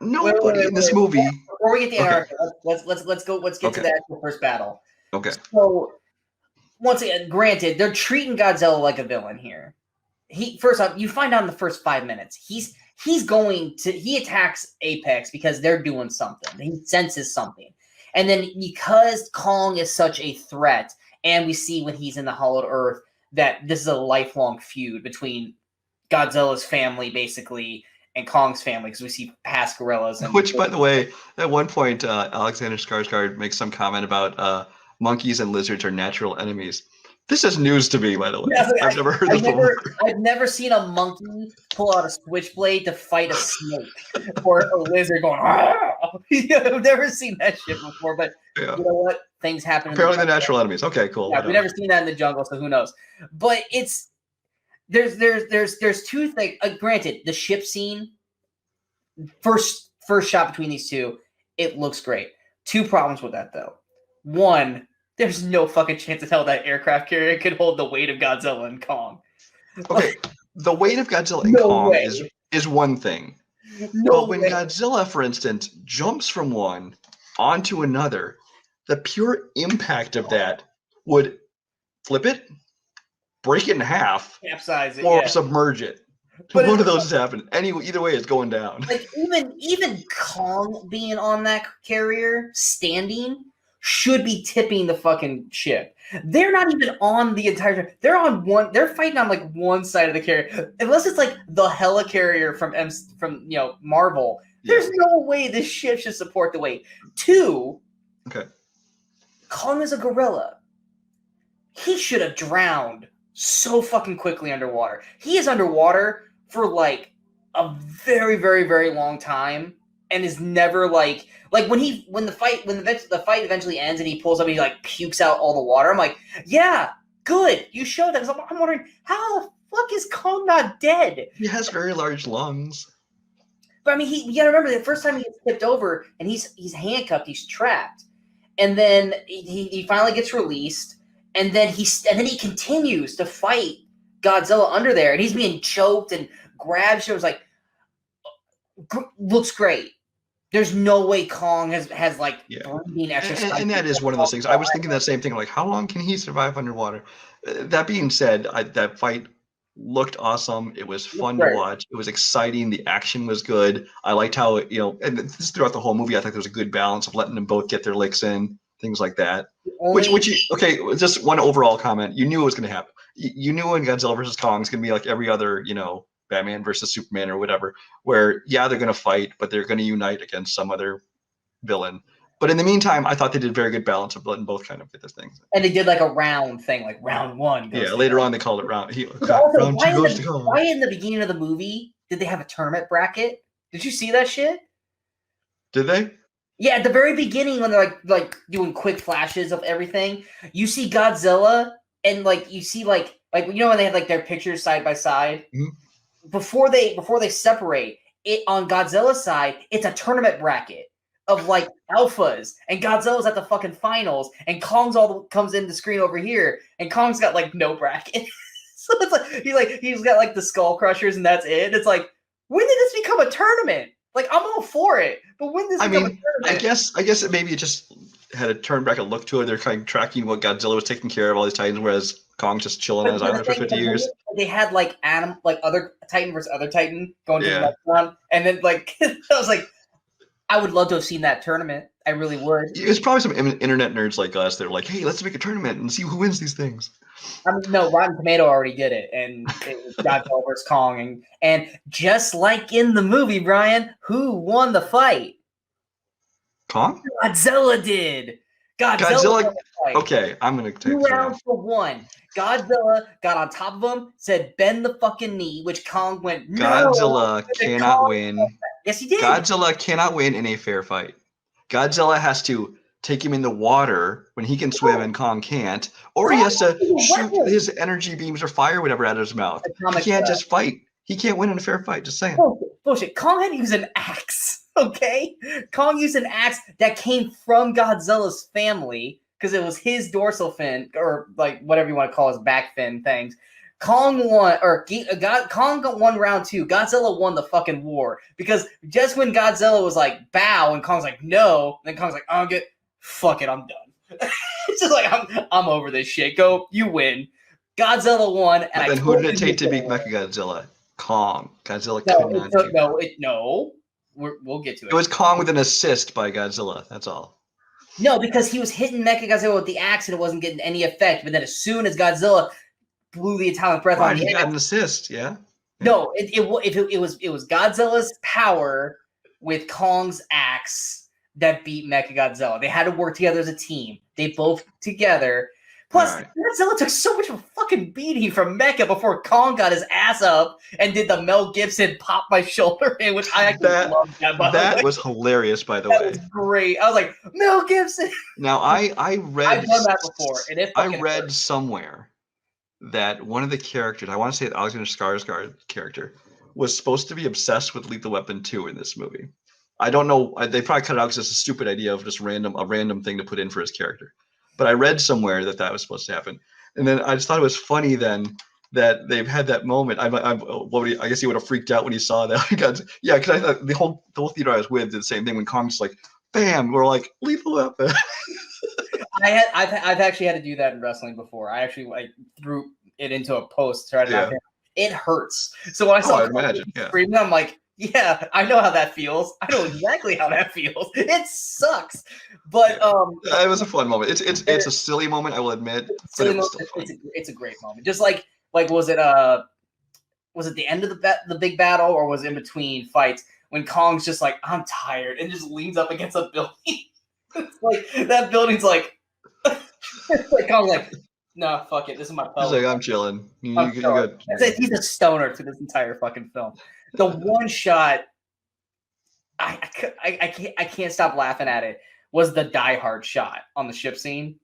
nobody in this movie. Before we get to Antarctica, let's get to the actual first battle. Okay. So once again, granted, they're treating Godzilla like a villain here. First off, you find out in the first 5 minutes, he attacks Apex because they're doing something. He senses something. And then because Kong is such a threat, and we see when he's in the Hollowed Earth that this is a lifelong feud between Godzilla's family, basically, and Kong's family, because we see past gorillas. Which, by the way, at one point, Alexander Skarsgård makes some comment about monkeys and lizards are natural enemies. This is news to me, by the way. Yeah, I've never heard this before. I've never seen a monkey pull out a switchblade to fight a snake or a lizard going, I've never seen that shit before, but you know what? Things happen. Apparently they're natural enemies. Okay, cool. Yeah, we've never seen that in the jungle, so who knows? But there's two things. Granted, the ship scene, first shot between these two, it looks great. Two problems with that, though. One, there's no fucking chance in hell that aircraft carrier could hold the weight of Godzilla and Kong. Okay, the weight of Godzilla and Kong is one thing. But when Godzilla, for instance, jumps from one onto another, the pure impact of that would flip it, break it in half, capsize it, or submerge it. But one of those has happened. Either way, it's going down. Like even Kong being on that carrier, standing, should be tipping the fucking ship. They're not even on the entire. They're on one. They're fighting on like one side of the carrier. Unless it's like the helicarrier from Marvel. There's no way this ship should support the weight. Two. Okay. Kong is a gorilla. He should have drowned so fucking quickly underwater. He is underwater for like a very, very, very long time, and is never like when the fight eventually ends and he pulls up and he like pukes out all the water. I'm like, yeah, good, you showed that. Because I'm wondering how the fuck is Kong not dead? He has very large lungs. But I mean, you gotta remember the first time he gets tipped over and he's handcuffed, he's trapped, and then he finally gets released, and then he continues to fight Godzilla under there, and he's being choked and grabbed. It was like, looks great. There's no way Kong has breathing exercise. And that is one of those things. I was thinking that same thing. Like, how long can he survive underwater? That being said, that fight looked awesome. It was fun to watch. It was exciting. The action was good. I liked how and this throughout the whole movie, I think there was a good balance of letting them both get their licks in, things like that. Just one overall comment. You knew it was going to happen. You knew when Godzilla versus Kong is going to be like every other, Batman versus Superman or whatever, where they're going to fight, but they're going to unite against some other villain. But in the meantime, I thought they did a very good balance of letting both kind of get this thing. And they did like a round thing, like round one. Later on they called it round. Round two goes to Kong. Why in the beginning of the movie did they have a tournament bracket? Did you see that shit? Did they? Yeah, at the very beginning when they're like doing quick flashes of everything, you see Godzilla and you see when they had like their pictures side by side. Mm-hmm. Before they separate it on Godzilla's side, it's a tournament bracket of like alphas, and Godzilla's at the fucking finals, and Kong's comes in the screen over here, and Kong's got like no bracket. So it's like he's got like the skull crushers, and that's it. It's like, when did this become a tournament? Like, I'm all for it, but when does it become a tournament? I guess it just had a turn bracket look to it. They're kind of tracking what Godzilla was taking care of all these titans, whereas Kong just chilling on his island for 50 years. They had like other Titan versus other Titan going to the next round, and then I was like, I would love to have seen that tournament. I really would. It's probably some internet nerds like us that are like, hey, let's make a tournament and see who wins these things. I mean, no, Rotten Tomato already did it, and it was Godzilla vs. Kong, and just like in the movie, Brian, who won the fight? Kong? Godzilla did. Godzilla. Won the fight. Okay, I'm gonna take 2 rounds for 1. Godzilla got on top of him, said bend the fucking knee, which Kong went, no. Godzilla cannot win. Yes, he did. Godzilla cannot win in a fair fight. Godzilla has to take him in the water when he can swim and Kong can't, or he has to shoot his energy beams or fire whatever out of his mouth. He can't just fight. He can't win in a fair fight. Just saying. Bullshit. Kong had to use an axe. Okay, Kong used an axe that came from Godzilla's family because it was his dorsal fin, or like whatever you want to call his back fin things. Kong won, or Kong won round 2. Godzilla won the fucking war because just when Godzilla was like bow and Kong's like no, then Kong's like fuck it, I'm done. It's just like I'm over this shit. Go, you win. Godzilla won, and then who did it take to beat Mechagodzilla? Kong. Godzilla could not do no. We'll get to it. It was Kong with an assist by Godzilla. That's all. No, because he was hitting Mechagodzilla with the axe and it wasn't getting any effect. But then as soon as Godzilla blew the atomic breath on the he got an assist. Yeah. No, it was Godzilla's power with Kong's axe that beat Mechagodzilla. They had to work together as a team. They both together. Plus, Godzilla took so much of a fucking beating from Mecha before Kong got his ass up and did the Mel Gibson pop my shoulder in, which I actually loved that. That was hilarious, by the way. That was great. I was like, Mel Gibson. Now, I read. I've done that before, and I read somewhere that one of the characters, I want to say Alexander Skarsgård's character, was supposed to be obsessed with Lethal Weapon 2 in this movie. I don't know. They probably cut it out because it's a stupid idea of just a random thing to put in for his character. But I read somewhere that was supposed to happen, and then I just thought it was funny then that they've had that moment. I guess he would have freaked out when he saw that. Because I thought the whole theater I was with did the same thing when Kong's like, "Bam!" We're like, "Lethal Weapon." I've actually had to do that in wrestling before. I actually threw it into a post to try to knock it. It hurts. So when I saw screaming, I'm like, yeah, I know how that feels. I know exactly how that feels. It sucks. But it was a fun moment. It's a silly moment, I will admit. But it was still fun. It's a great moment. Just like was it the end of the big battle, or was it in between fights when Kong's just like, I'm tired, and just leans up against a building? It's like that building's like it's like Kong's like, no, fuck it. This is my pellet. He's like, I'm chilling. You're good. He's a stoner through this entire fucking film. The one shot, I can't stop laughing at it, was the Die Hard shot on the ship scene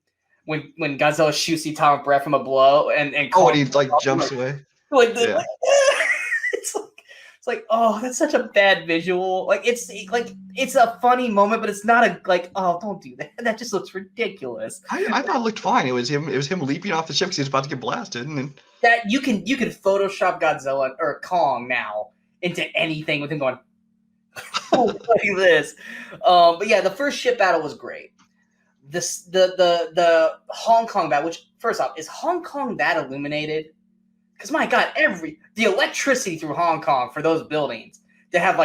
when Godzilla shoots the atomic breath from a blow and when he jumps away. It's like, oh, that's such a bad visual. It's a funny moment, but it's not oh, don't do that. That just looks ridiculous. I thought it looked fine. It was him leaping off the ship because he was about to get blasted, and then that you can Photoshop Godzilla or Kong now into anything with him going like this. But yeah, the first ship battle was great. The Hong Kong battle, which first off, is Hong Kong that illuminated? Because my God, the electricity through Hong Kong for those buildings to have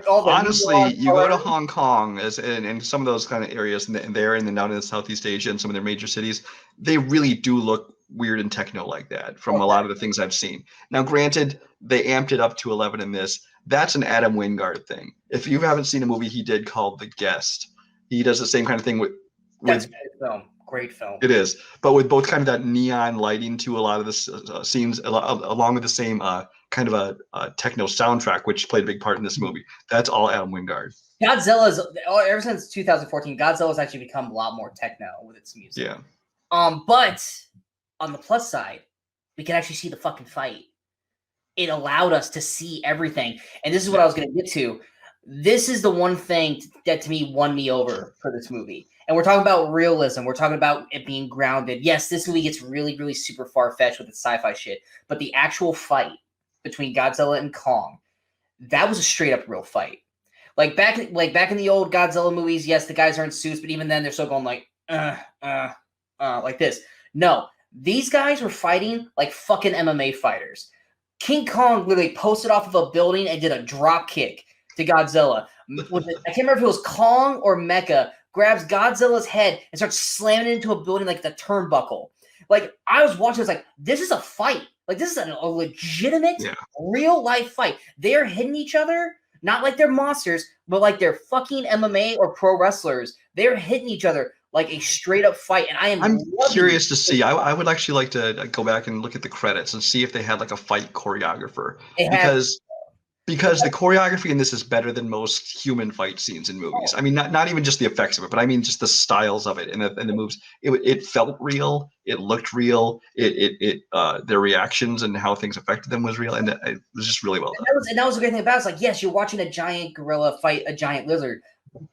all the honestly, you go to Hong Kong and some of those kind of areas and then down in Southeast Asia and some of their major cities, they really do look weird and techno like that from a lot of the things I've seen. Now, granted, they amped it up to 11 in this. That's an Adam Wingard thing. If you haven't seen a movie he did called The Guest, he does the same kind of thing with That's a great film. Great film. It is, but with both kind of that neon lighting to a lot of the scenes, along with the same kind of a techno soundtrack, which played a big part in this movie. That's all Adam Wingard. Godzilla's ever since 2014, Godzilla's actually become a lot more techno with its music. Yeah. But on the plus side, we can actually see the fucking fight. It allowed us to see everything, and this is what I was going to get to. This is the one thing that to me won me over for this movie. And we're talking about realism. We're talking about it being grounded. Yes, this movie gets really, really super far-fetched with its sci-fi shit. But the actual fight between Godzilla and Kong, that was a straight-up real fight. Like back in the old Godzilla movies, yes, the guys are in suits, but even then they're still going like this. No, these guys were fighting like fucking MMA fighters. King Kong literally posted off of a building and did a drop kick to Godzilla. I can't remember if it was Kong or Mecha grabs Godzilla's head and starts slamming it into a building like the turnbuckle. Like, I was watching, I was like, this is a fight. Like, this is a legitimate, real life fight. They're hitting each other, not like they're monsters, but like they're fucking MMA or pro wrestlers. They're hitting each other like a straight up fight. And I'm curious to see. I would actually like to go back and look at the credits and see if they had like a fight choreographer. Because the choreography in this is better than most human fight scenes in movies. I mean, not even just the effects of it, but I mean just the styles of it and the moves. It felt real. It looked real. Their reactions and how things affected them was real, and it was just really well done. And that was the great thing about it. It's like, yes, you're watching a giant gorilla fight a giant lizard,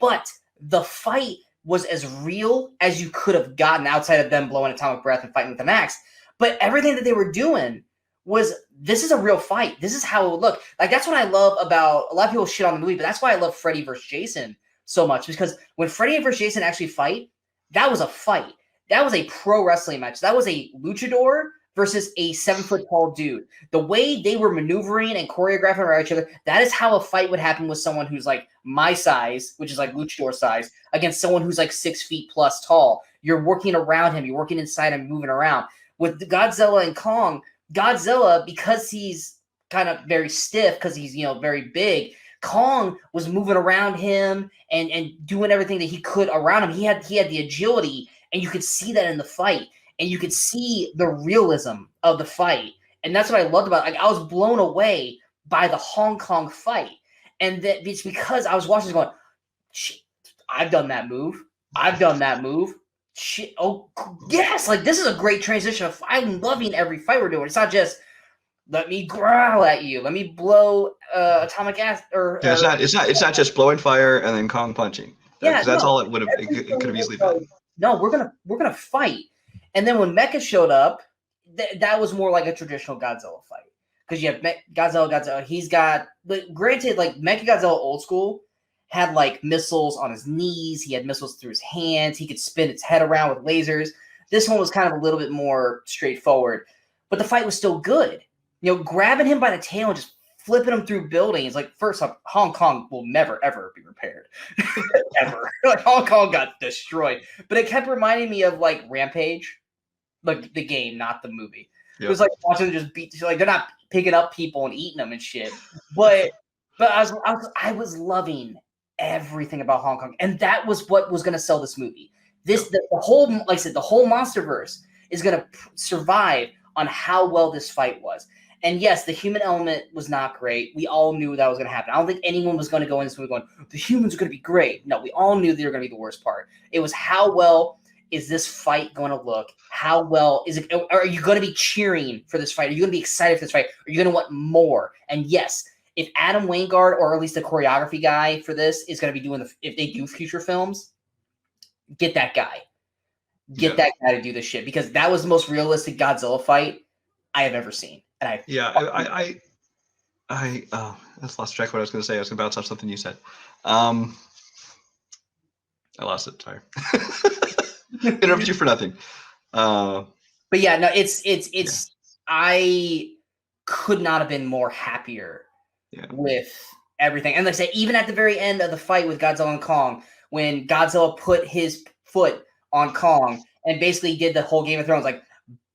but the fight was as real as you could have gotten outside of them blowing atomic breath and fighting with an axe. But everything that they were doing was, this is a real fight. This is how it would look. Like, that's what I love about, a lot of people shit on the movie, but that's why I love Freddy vs. Jason so much, because when Freddy vs. Jason actually fight, that was a fight. That was a pro wrestling match. That was a luchador versus a 7-foot-tall dude. The way they were maneuvering and choreographing around each other, that is how a fight would happen with someone who's like my size, which is like luchador size, against someone who's like 6 feet plus tall. You're working around him. You're working inside him, moving around. With Godzilla and Kong, Godzilla, because he's kind of very stiff, because he's, very big, Kong was moving around him and doing everything that he could around him. He had the agility, and you could see that in the fight, and you could see the realism of the fight. And that's what I loved about it. Like, I was blown away by the Hong Kong fight. And that it's because I was watching this going, shit, I've done that move. I've done that move. Shit. Oh, yes. Like, this is a great transition. I'm loving every fight we're doing. It's not just, let me growl at you. Let me blow atomic acid. It's not just blowing fire and then Kong punching. That's all it would have. It could have easily been. No, we're gonna fight. And then when Mecha showed up, that was more like a traditional Godzilla fight, because you have Godzilla. He's got, but granted, like Mecha Godzilla old school had like missiles on his knees. He had missiles through his hands. He could spin its head around with lasers. This one was kind of a little bit more straightforward, but the fight was still good. Grabbing him by the tail and just flipping him through buildings. Like, first off, Hong Kong will never, ever be repaired. Ever. Like, Hong Kong got destroyed. But it kept reminding me of, like, Rampage. Like, the game, not the movie. Yep. It was like watching them just beat, like, they're not picking up people and eating them and shit. But I was loving everything about Hong Kong. And that was what was going to sell this movie. The whole, like I said, the whole MonsterVerse is going to survive on how well this fight was. And yes, the human element was not great. We all knew that was going to happen. I don't think anyone was going to go in this movie going, the humans are going to be great. No, we all knew they were going to be the worst part. It was, how well is this fight going to look? How well is it? Are you going to be cheering for this fight? Are you going to be excited for this fight? Are you going to want more? And yes, if Adam Wingard, or at least the choreography guy for this, is going to be doing if they do future films, get that guy. Get that guy to do this shit, because that was the most realistic Godzilla fight I have ever seen. And I lost track of what I was going to say. I was going to bounce off something you said. I lost it. Sorry. Interrupt you for nothing. But yeah, no, it's. I could not have been more happier with everything. And like I said, even at the very end of the fight with Godzilla and Kong, when Godzilla put his foot on Kong and basically did the whole Game of Thrones, like,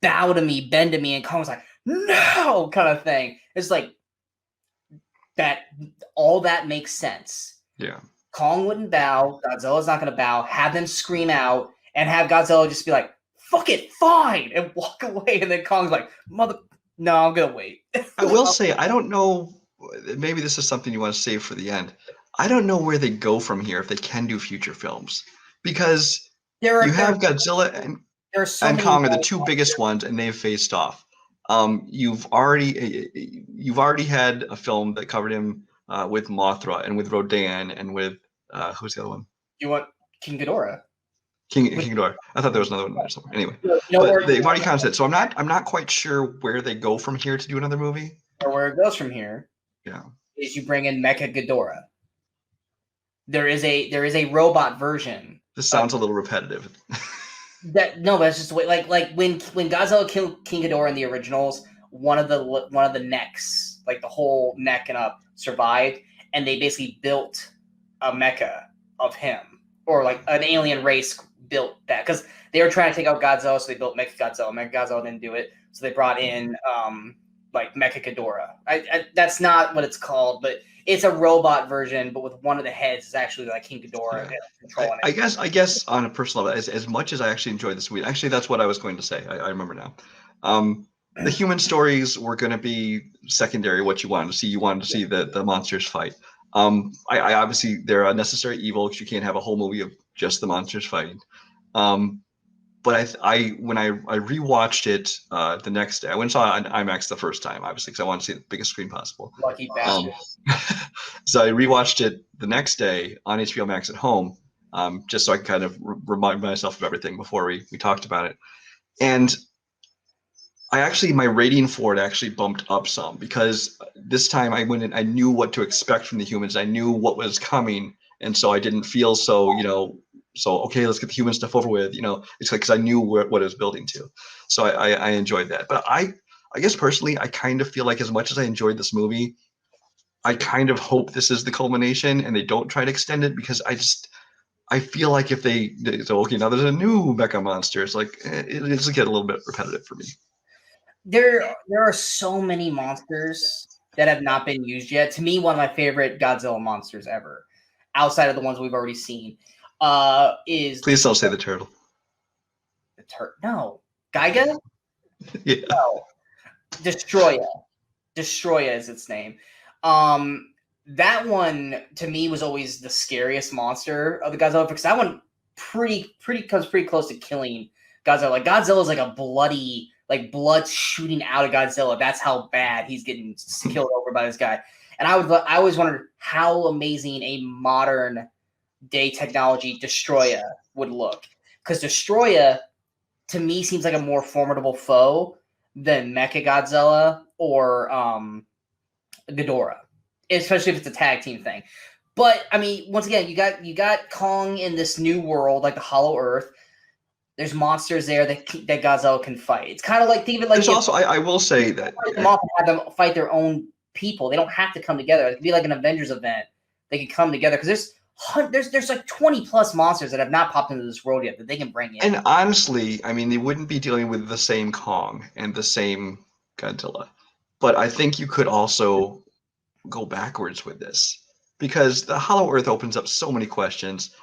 bow to me, bend to me, and Kong was like, no, kind of thing. It's like that. All that makes sense. Yeah. Kong wouldn't bow. Godzilla's not going to bow. Have them scream out and have Godzilla just be like, fuck it, fine, and walk away. And then Kong's like, no, I'm going to wait. I will say, I don't know. Maybe this is something you want to save for the end. I don't know where they go from here if they can do future films, because you have Godzilla and Kong are the two biggest ones, and they've faced off. You've already had a film that covered him with Mothra and with Rodan and with who's the other one? You want King Ghidorah? King Ghidorah. I thought there was another one there somewhere. Anyway, but they've already kind of said. So I'm not quite sure where they go from here to do another movie. Or where it goes from here. Yeah. Is you bring in Mecha Ghidorah. There is a robot version. This sounds a little repetitive. But it's just the way. Like when Godzilla killed King Ghidorah in the originals, one of the necks, like the whole neck and up, survived, and they basically built a mecha of him, or like an alien race built that, because they were trying to take out Godzilla, so they built Mechagodzilla. Mechagodzilla didn't do it, so they brought in like Mecha Ghidorah. That's not what it's called, but it's a robot version, but with one of the heads is actually like King Ghidorah controlling it. I guess on a personal level, as much as I actually enjoyed this movie, actually that's what I was going to say. I remember now. The human stories were going to be secondary. What you wanted to see, the monsters fight. I obviously they're a necessary evil because you can't have a whole movie of just the monsters fighting. But when I rewatched it the next day, I went and saw it on IMAX the first time, obviously, because I wanted to see it the biggest screen possible. Lucky bastard. So I rewatched it the next day on HBO Max at home, just so I could kind of remind myself of everything before we talked about it. And my rating for it actually bumped up some, because this time I went in, I knew what to expect from the humans. I knew what was coming. And so I didn't feel so, okay, let's get the human stuff over with. It's like, because I knew what it was building to. So I enjoyed that. But I guess personally, I kind of feel like as much as I enjoyed this movie, I kind of hope this is the culmination and they don't try to extend it, because I feel like if they so okay, now there's a new mecha monster, it's like it's get a little bit repetitive for me. There are so many monsters that have not been used yet. To me, one of my favorite Godzilla monsters ever, outside of the ones we've already seen, is... Please don't say the turtle. The turtle? No. Giga? Yeah. No. Destroya. Destroya is its name. That one to me was always the scariest monster of the Godzilla, because that one comes pretty close to killing Godzilla. Like Godzilla is like a bloody, like blood shooting out of Godzilla. That's how bad he's getting killed over by this guy. And I always wondered how amazing a modern day technology Destroya would look, because Destroya to me seems like a more formidable foe than Mechagodzilla or Ghidorah, especially if it's a tag team thing. But I mean, once again, you got Kong in this new world, like the Hollow Earth. There's monsters there that Godzilla can fight. It's kind of like, think of it like... There's also, I will say that... Have them fight their own people. They don't have to come together. It could be like an Avengers event. They can come together, because there's like 20 plus monsters that have not popped into this world yet that they can bring in. And honestly, I mean, they wouldn't be dealing with the same Kong and the same Godzilla. But I think you could also go backwards with this, because the Hollow Earth opens up so many questions.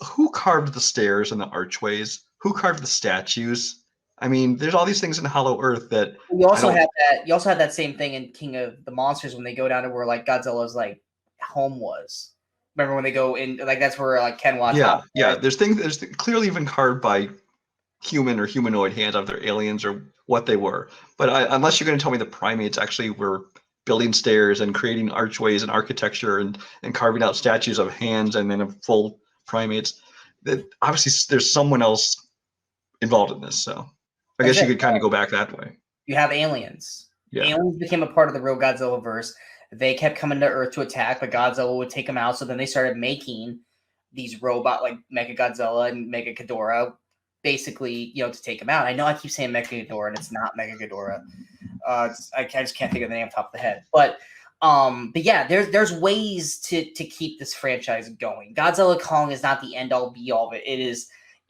Who carved the stairs and the archways? Who carved the statues? I mean, there's all these things in Hollow Earth that... You also have that same thing in King of the Monsters when they go down to where like Godzilla's like home was. Remember when they go in, like that's where like Ken Watts... Yeah. There's clearly even carved by human or humanoid hands, either aliens or what they were. But unless you're going to tell me the primates actually were building stairs and creating archways and architecture and carving out statues of hands and then of full primates, that obviously there's someone else involved in this. So I guess you could kind of go back that way. You have aliens. Yeah. Aliens became a part of the real Godzilla verse. They kept coming to Earth to attack, but Godzilla would take them out. So then they started making these robot like Mechagodzilla and Mega Ghidorah, basically, to take them out. I know I keep saying Mecha Ghidorah, and it's not Mega Ghidorah. I just can't think of the name off the top of the head. But yeah, there's ways to keep this franchise going. Godzilla Kong is not the end all be all of it. It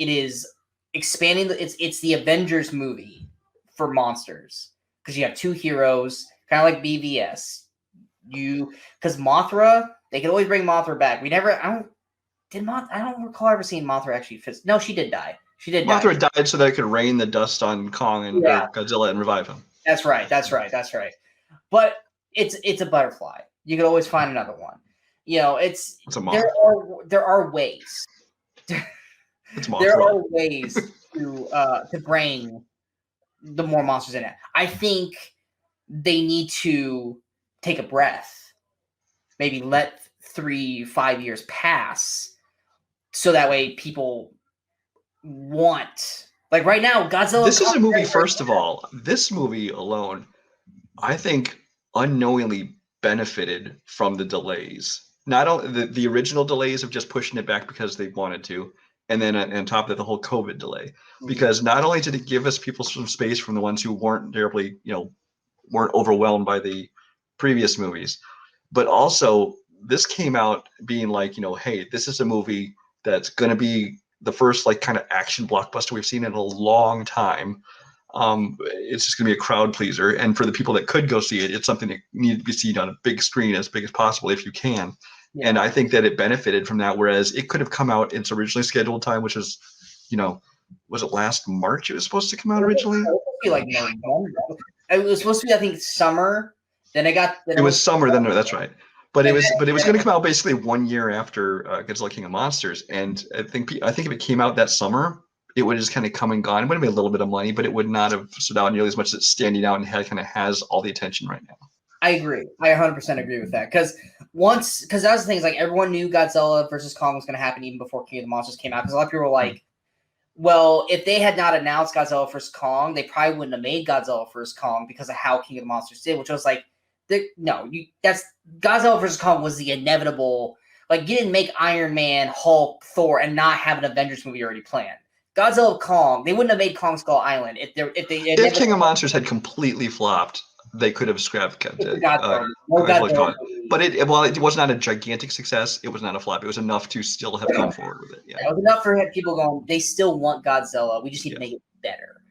is expanding. It's the Avengers movie for monsters, because you have two heroes, kind of like BVS. Because Mothra, they could always bring Mothra back. I don't recall ever seeing Mothra actually fit. No, she did die. Mothra died so that it could rain the dust on Kong and Godzilla and revive him. That's right. But it's a butterfly. You could always find another one. It's a moth. There are ways. There are ways to bring the more monsters in it. I think they need to take a breath, maybe let 3-5 years pass, so that way people want, like right now, Godzilla. This is a movie, first of all, this movie alone, I think unknowingly benefited from the delays. Not only the original delays of just pushing it back because they wanted to, and then on top of it, the whole COVID delay. Because not only did it give us people some space from the ones who weren't terribly, weren't overwhelmed by the previous movies, but also this came out being like, hey, this is a movie that's going to be the first like kind of action blockbuster we've seen in a long time. It's just going to be a crowd pleaser. And for the people that could go see it, it's something that needed to be seen on a big screen, as big as possible if you can. Yeah. And I think that it benefited from that, whereas it could have come out its originally scheduled time, which is, was it last March it was supposed to come out originally? It was supposed to be like November. It was supposed to be, I think, summer. Then it was summer. Then that's right. But it was going to come out basically 1 year after Godzilla King of Monsters, and I think if it came out that summer, it would have just kind of come and gone. It would have made a little bit of money, but it would not have stood out nearly as much as it's standing out and kind of has all the attention right now. I agree. I 100% agree with that. Because that was the thing, is like everyone knew Godzilla versus Kong was going to happen even before King of the Monsters came out. Because a lot of people were like, well, if they had not announced Godzilla vs. Kong, they probably wouldn't have made Godzilla vs. Kong because of how King of the Monsters did, which was like, that's Godzilla vs. Kong was the inevitable. Like, you didn't make Iron Man, Hulk, Thor, and not have an Avengers movie already planned. Godzilla Kong, they wouldn't have made Kong Skull Island if King of Monsters had completely flopped. They could have scrapped it. But it was not a gigantic success. It was not a flop. It was enough to still have gone forward with it. Yeah, it was enough for people going, they still want Godzilla. We just need to make it better,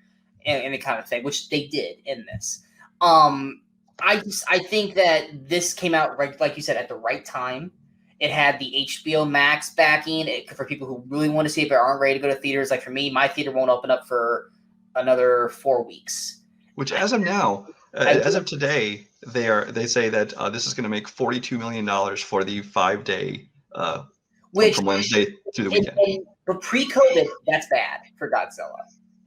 and the kind of thing, which they did in this. I think that this came out, right, like you said, at the right time. It had the HBO Max backing for people who really want to see it but aren't ready to go to theaters. Like for me, my theater won't open up for another 4 weeks. Which, as of now, as of today, they say that this is going to make $42 million for the 5-day from Wednesday through the weekend. But pre-COVID, that's bad for Godzilla.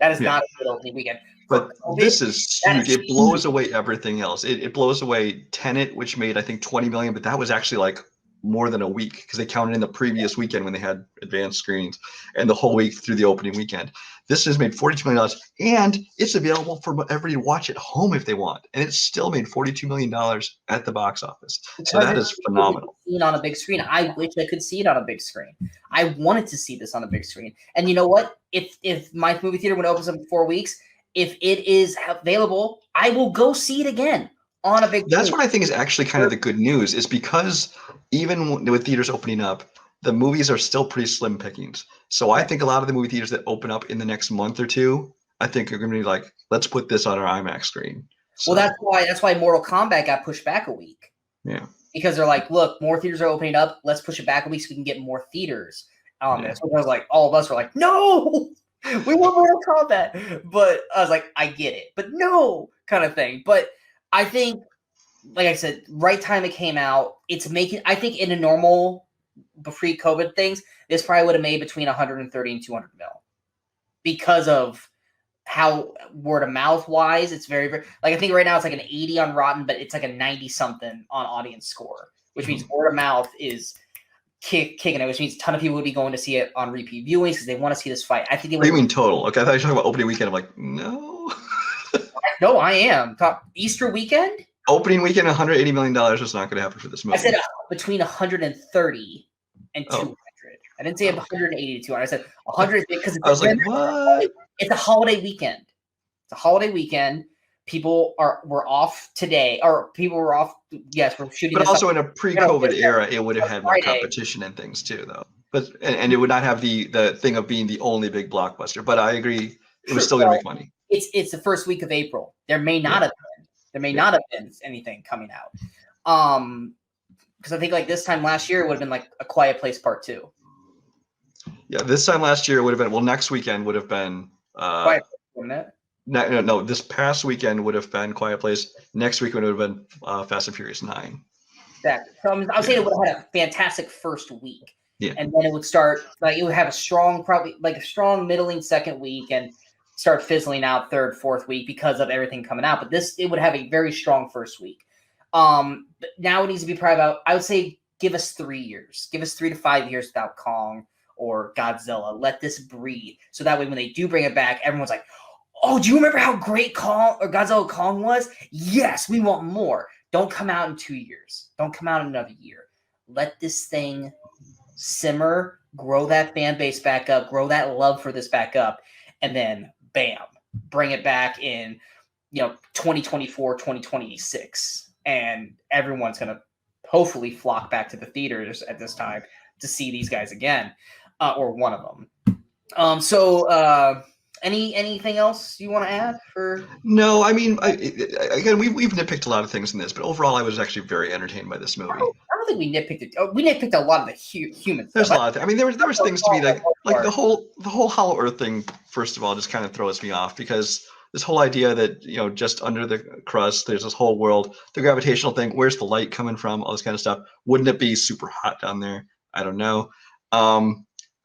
That is not a good opening weekend. But this is huge. It blows away everything else. It blows away Tenet, which made, I think, $20 million, but that was actually like more than a week because they counted in the previous weekend when they had advanced screenings and the whole week through the opening weekend. This has made $42 million, and it's available for everybody to watch at home if they want. And it's still made $42 million at the box office. So that is phenomenal. Seen on a big screen. I wish I could see it on a big screen. I wanted to see this on a big screen. And you know what? If my movie theater, when it opens up in 4 weeks, if it is available, I will go see it again on a big screen. That's what I think is actually kind of the good news, is because even with theaters opening up, the movies are still pretty slim pickings. So I think a lot of the movie theaters that open up in the next month or two, I think are going to be like, let's put this on our IMAX screen. So, well, that's why Mortal Kombat got pushed back a week. Yeah. Because they're like, look, more theaters are opening up. Let's push it back a week so we can get more theaters. So I was like, all of us were like, no, we want Mortal Kombat. But I was like, I get it, but no, kind of thing. But I think, like I said, right time it came out, it's making, I think in a normal pre-COVID things, this probably would have made between 130 and 200 mil because of how word of mouth wise, it's very, very, like, I think right now it's like an 80 on Rotten, but it's like a 90 something on audience score, which means word of mouth is kicking it, which means a ton of people would be going to see it on repeat viewings because they want to see this fight. I think it What do you mean total? Okay, I thought you were talking about opening weekend. I'm like, no. No, I am. Easter weekend? Opening weekend, $180 million was not going to happen for this movie. I said between 130 and 200. I didn't say 180 to 200. I said 100 because I was like, what? It's a holiday weekend. It's a holiday weekend. People were off today, or people were off. Yes, we're shooting. But also in a pre-COVID era, it would have had more competition and things too, though. But and it would not have the thing of being the only big blockbuster. But I agree, it was still going to make money. It's the first week of April. There may not have been. There may not have been anything coming out. Because I think like this time last year it would have been like A Quiet Place Part 2. Yeah, this time last year it would have been. Well, next weekend would have been. Quiet Place, wouldn't it? No. This past weekend would have been Quiet Place. Next week would have been Fast and Furious 9. Exactly. So I was saying it would have had a fantastic first week. Yeah. And then it would start, like, it would have a strong, probably like a strong middling second week and start fizzling out third, fourth week because of everything coming out. But it would have a very strong first week. But now it needs to be probably about, I would say, give us 3 years. Give us 3 to 5 years without Kong or Godzilla. Let this breathe. So that way when they do bring it back, everyone's like, oh, do you remember how great Kong or Godzilla Kong was? Yes, we want more. Don't come out in 2 years. Don't come out in another year. Let this thing simmer, grow that fan base back up, grow that love for this back up, and then bam, bring it back in 2024, 2026. And everyone's going to hopefully flock back to the theaters at this time to see these guys again, or one of them. Anything else you want to add for? No, I mean, again, we've nitpicked a lot of things in this, but overall, I was actually very entertained by this movie. I don't think we nitpicked it. We nitpicked a lot of the human There's stuff. a lot of things. I mean, there was things to me like the whole Hollow Earth thing. First of all, just kind of throws me off because this whole idea that just under the crust there's this whole world, the gravitational thing. Where's the light coming from? All this kind of stuff. Wouldn't it be super hot down there? I don't know.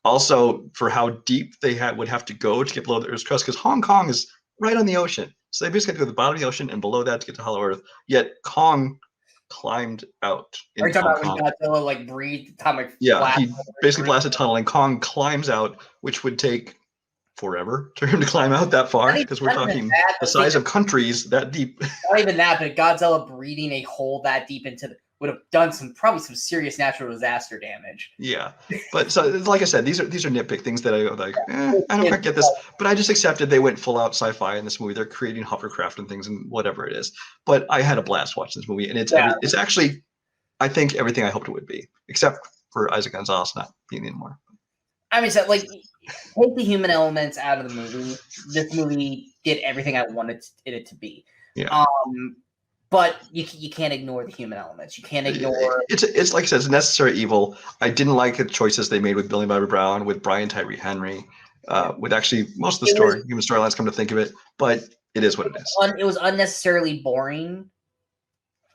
Also, for how deep they would have to go to get below the Earth's crust, because Hong Kong is right on the ocean. So they basically have to go to the bottom of the ocean and below that to get to Hollow Earth. Yet Kong climbed out. Are you talking about when Godzilla like breathed atomic? Yeah, he basically blasted a tunnel, and Kong climbs out, which would take forever for him to climb out that far, because we're talking the size of countries that deep. Not even that, but Godzilla breathing a hole that deep into would have done probably some serious natural disaster damage. Yeah, but so like I said, these are nitpick things that I like. I don't quite get this, but I just accepted they went full out sci-fi in this movie. They're creating hovercraft and things and whatever it is. But I had a blast watching this movie, and it's actually, I think, everything I hoped it would be, except for Isaac Gonzalez not being anymore. I mean, so like take the human elements out of the movie. This movie did everything I wanted it to be. Yeah. But you can't ignore the human elements. You can't ignore. It's like I said, it's a necessary evil. I didn't like the choices they made with Billy Bobby Brown, with Brian Tyree Henry, with actually most of the human storylines. Come to think of it, but it is what it is. It was unnecessarily boring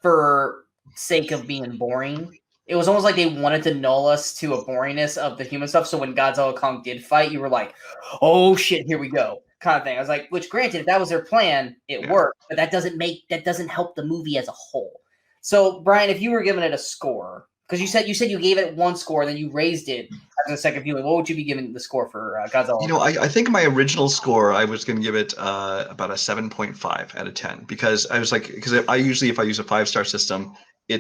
for sake of being boring. It was almost like they wanted to null us to a boringness of the human stuff. So when Godzilla Kong did fight, you were like, "Oh shit, here we go." Kind of thing. I was like, which granted, if that was their plan, it worked, but that doesn't help the movie as a whole. So, Brian, if you were giving it a score, because you said you gave it one score, then you raised it after the second viewing, what would you be giving the score for Godzilla? I think my original score, I was going to give it about a 7.5 out of 10, because I was like, because I usually, if I use a 5-star system, I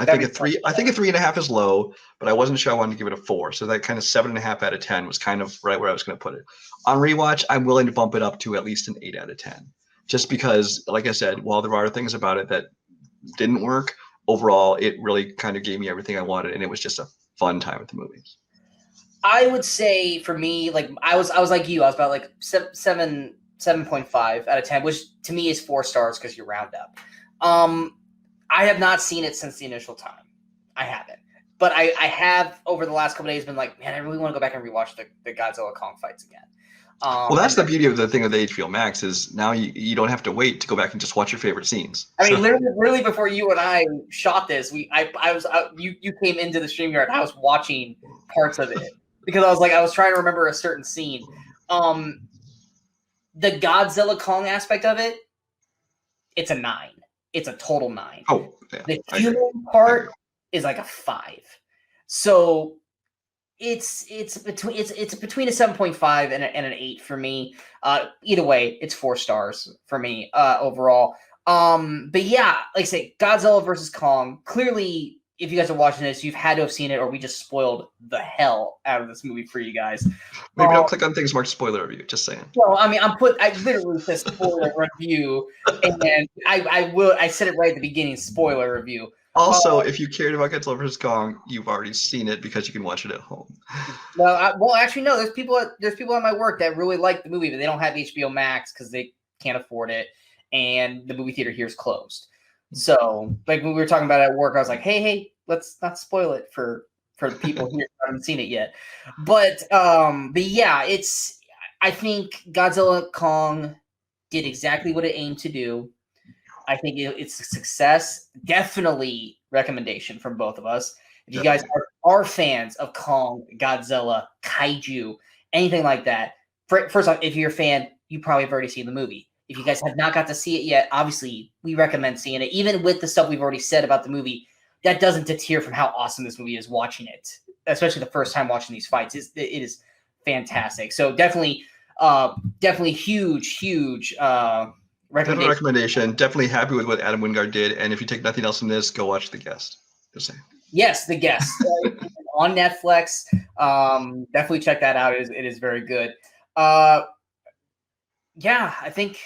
think a 3.5 is low, but I wasn't sure I wanted to give it a 4. So that kind of 7.5 out of 10 was kind of right where I was going to put it. On rewatch, I'm willing to bump it up to at least an 8 out of 10, just because, like I said, while there are things about it that didn't work, overall, it really kind of gave me everything I wanted, and it was just a fun time at the movies. I would say for me, like I was like you, I was about like 7.5 out of 10, which to me is 4 stars because you round up. I have not seen it since the initial time. I haven't. But I have, over the last couple of days, been like, man, I really want to go back and rewatch the Godzilla Kong fights again. Well, that's the beauty of the thing with the HBO Max is now you don't have to wait to go back and just watch your favorite scenes. I mean, literally before you and I shot this, you came into the StreamYard. I was watching parts of it because I was trying to remember a certain scene. The Godzilla Kong aspect of it, it's a 9. It's a total 9. Oh, yeah, the human part is like a 5. So it's between a 7.5 and an 8 for me. Either way, it's 4 stars for me overall. But yeah, like I say, Godzilla versus Kong. Clearly, if you guys are watching this, you've had to have seen it, or we just spoiled the hell out of this movie for you guys. Maybe don't click on things marked spoiler review. Just saying. Well, I mean, I literally said spoiler review, and I said it right at the beginning. Spoiler review. Also, if you cared about Godzilla vs. Kong, you've already seen it because you can watch it at home. Well, actually, no. There's people at my work that really like the movie, but they don't have HBO Max because they can't afford it, and the movie theater here is closed. So, like when we were talking about it at work, I was like, hey, let's not spoil it for the people here who haven't seen it yet. But yeah, I think Godzilla Kong did exactly what it aimed to do. I think it's a success. Definitely recommendation from both of us. If you guys are fans of Kong, Godzilla, Kaiju, anything like that, first off, if you're a fan, you probably have already seen the movie. If you guys have not got to see it yet, obviously, we recommend seeing it. Even with the stuff we've already said about the movie, that doesn't deter from how awesome this movie is watching it, especially the first time watching these fights. It is fantastic. So definitely huge recommendation. Definitely happy with what Adam Wingard did. And if you take nothing else from this, go watch The Guest. Just saying. Yes, The Guest on Netflix. Definitely check that out. It is very good. Yeah, I don't think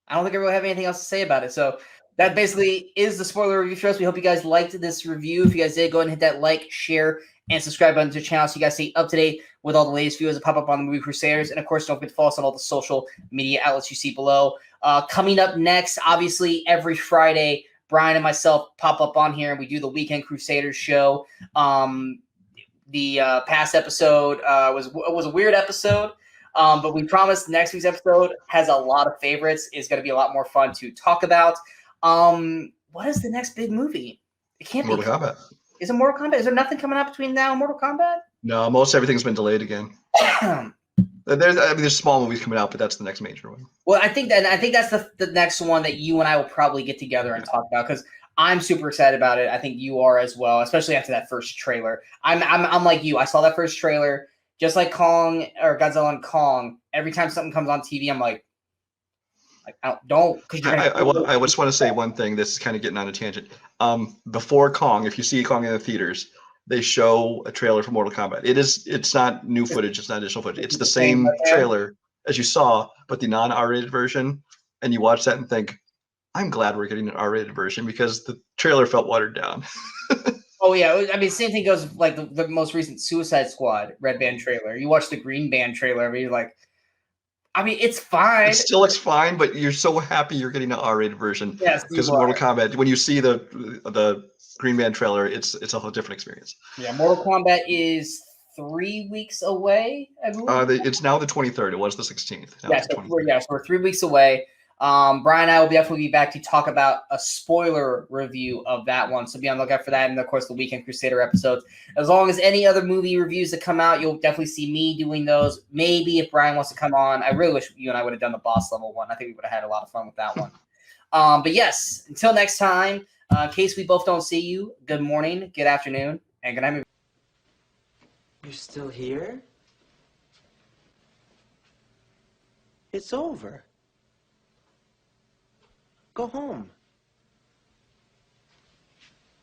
I really have anything else to say about it. So that basically is the spoiler review for us. We hope you guys liked this review. If you guys did, go ahead and hit that like, share, and subscribe button to the channel so you guys stay up to date with all the latest videos that pop up on the Movie Crusaders. And of course, don't forget to follow us on all the social media outlets you see below. Coming up next, obviously, every Friday, Brian and myself pop up on here and we do the Weekend Crusaders show. The past episode was a weird episode, but we promise next week's episode has a lot of favorites. It's going to be a lot more fun to talk about. What is the next big movie? It can't Mortal Kombat. Is it Mortal Kombat? Is there nothing coming up between now and Mortal Kombat? No, most everything's been delayed again. There's small movies coming out, but that's the next major one. Well, I think that's the next one that you and I will probably get together and talk about because I'm super excited about it. I think you are as well, especially after that first trailer. I'm like you. I saw that first trailer, just like Kong or Godzilla and Kong. Every time something comes on TV, I'm like don't. I just want to say one thing. This is kind of getting on a tangent. Before Kong, if you see Kong in the theaters, they show a trailer for Mortal Kombat. It's not new footage. It's not additional footage. It's the same trailer as you saw, but the non-R-rated version. And you watch that and think, I'm glad we're getting an R-rated version because the trailer felt watered down. Oh yeah, I mean, same thing goes with, like the most recent Suicide Squad Red Band trailer. You watch the Green Band trailer, and you're like, I mean, it's fine. It still looks fine, but you're so happy you're getting an R-rated version. Yes, because Mortal Kombat. When you see the Green Band trailer, it's a whole different experience. Yeah, Mortal Kombat is 3 weeks away, I believe. It's now the 23rd. It was the 16th. So we're 3 weeks away. Brian and I will definitely be back to talk about a spoiler review of that one. So be on the lookout for that. And of course, the Weekend Crusader episodes. As long as any other movie reviews that come out, you'll definitely see me doing those. Maybe if Brian wants to come on, I really wish you and I would have done the boss level one. I think we would have had a lot of fun with that one. But yes, until next time, in case we both don't see you, good morning, good afternoon, and good night. You're still here? It's over. Go home.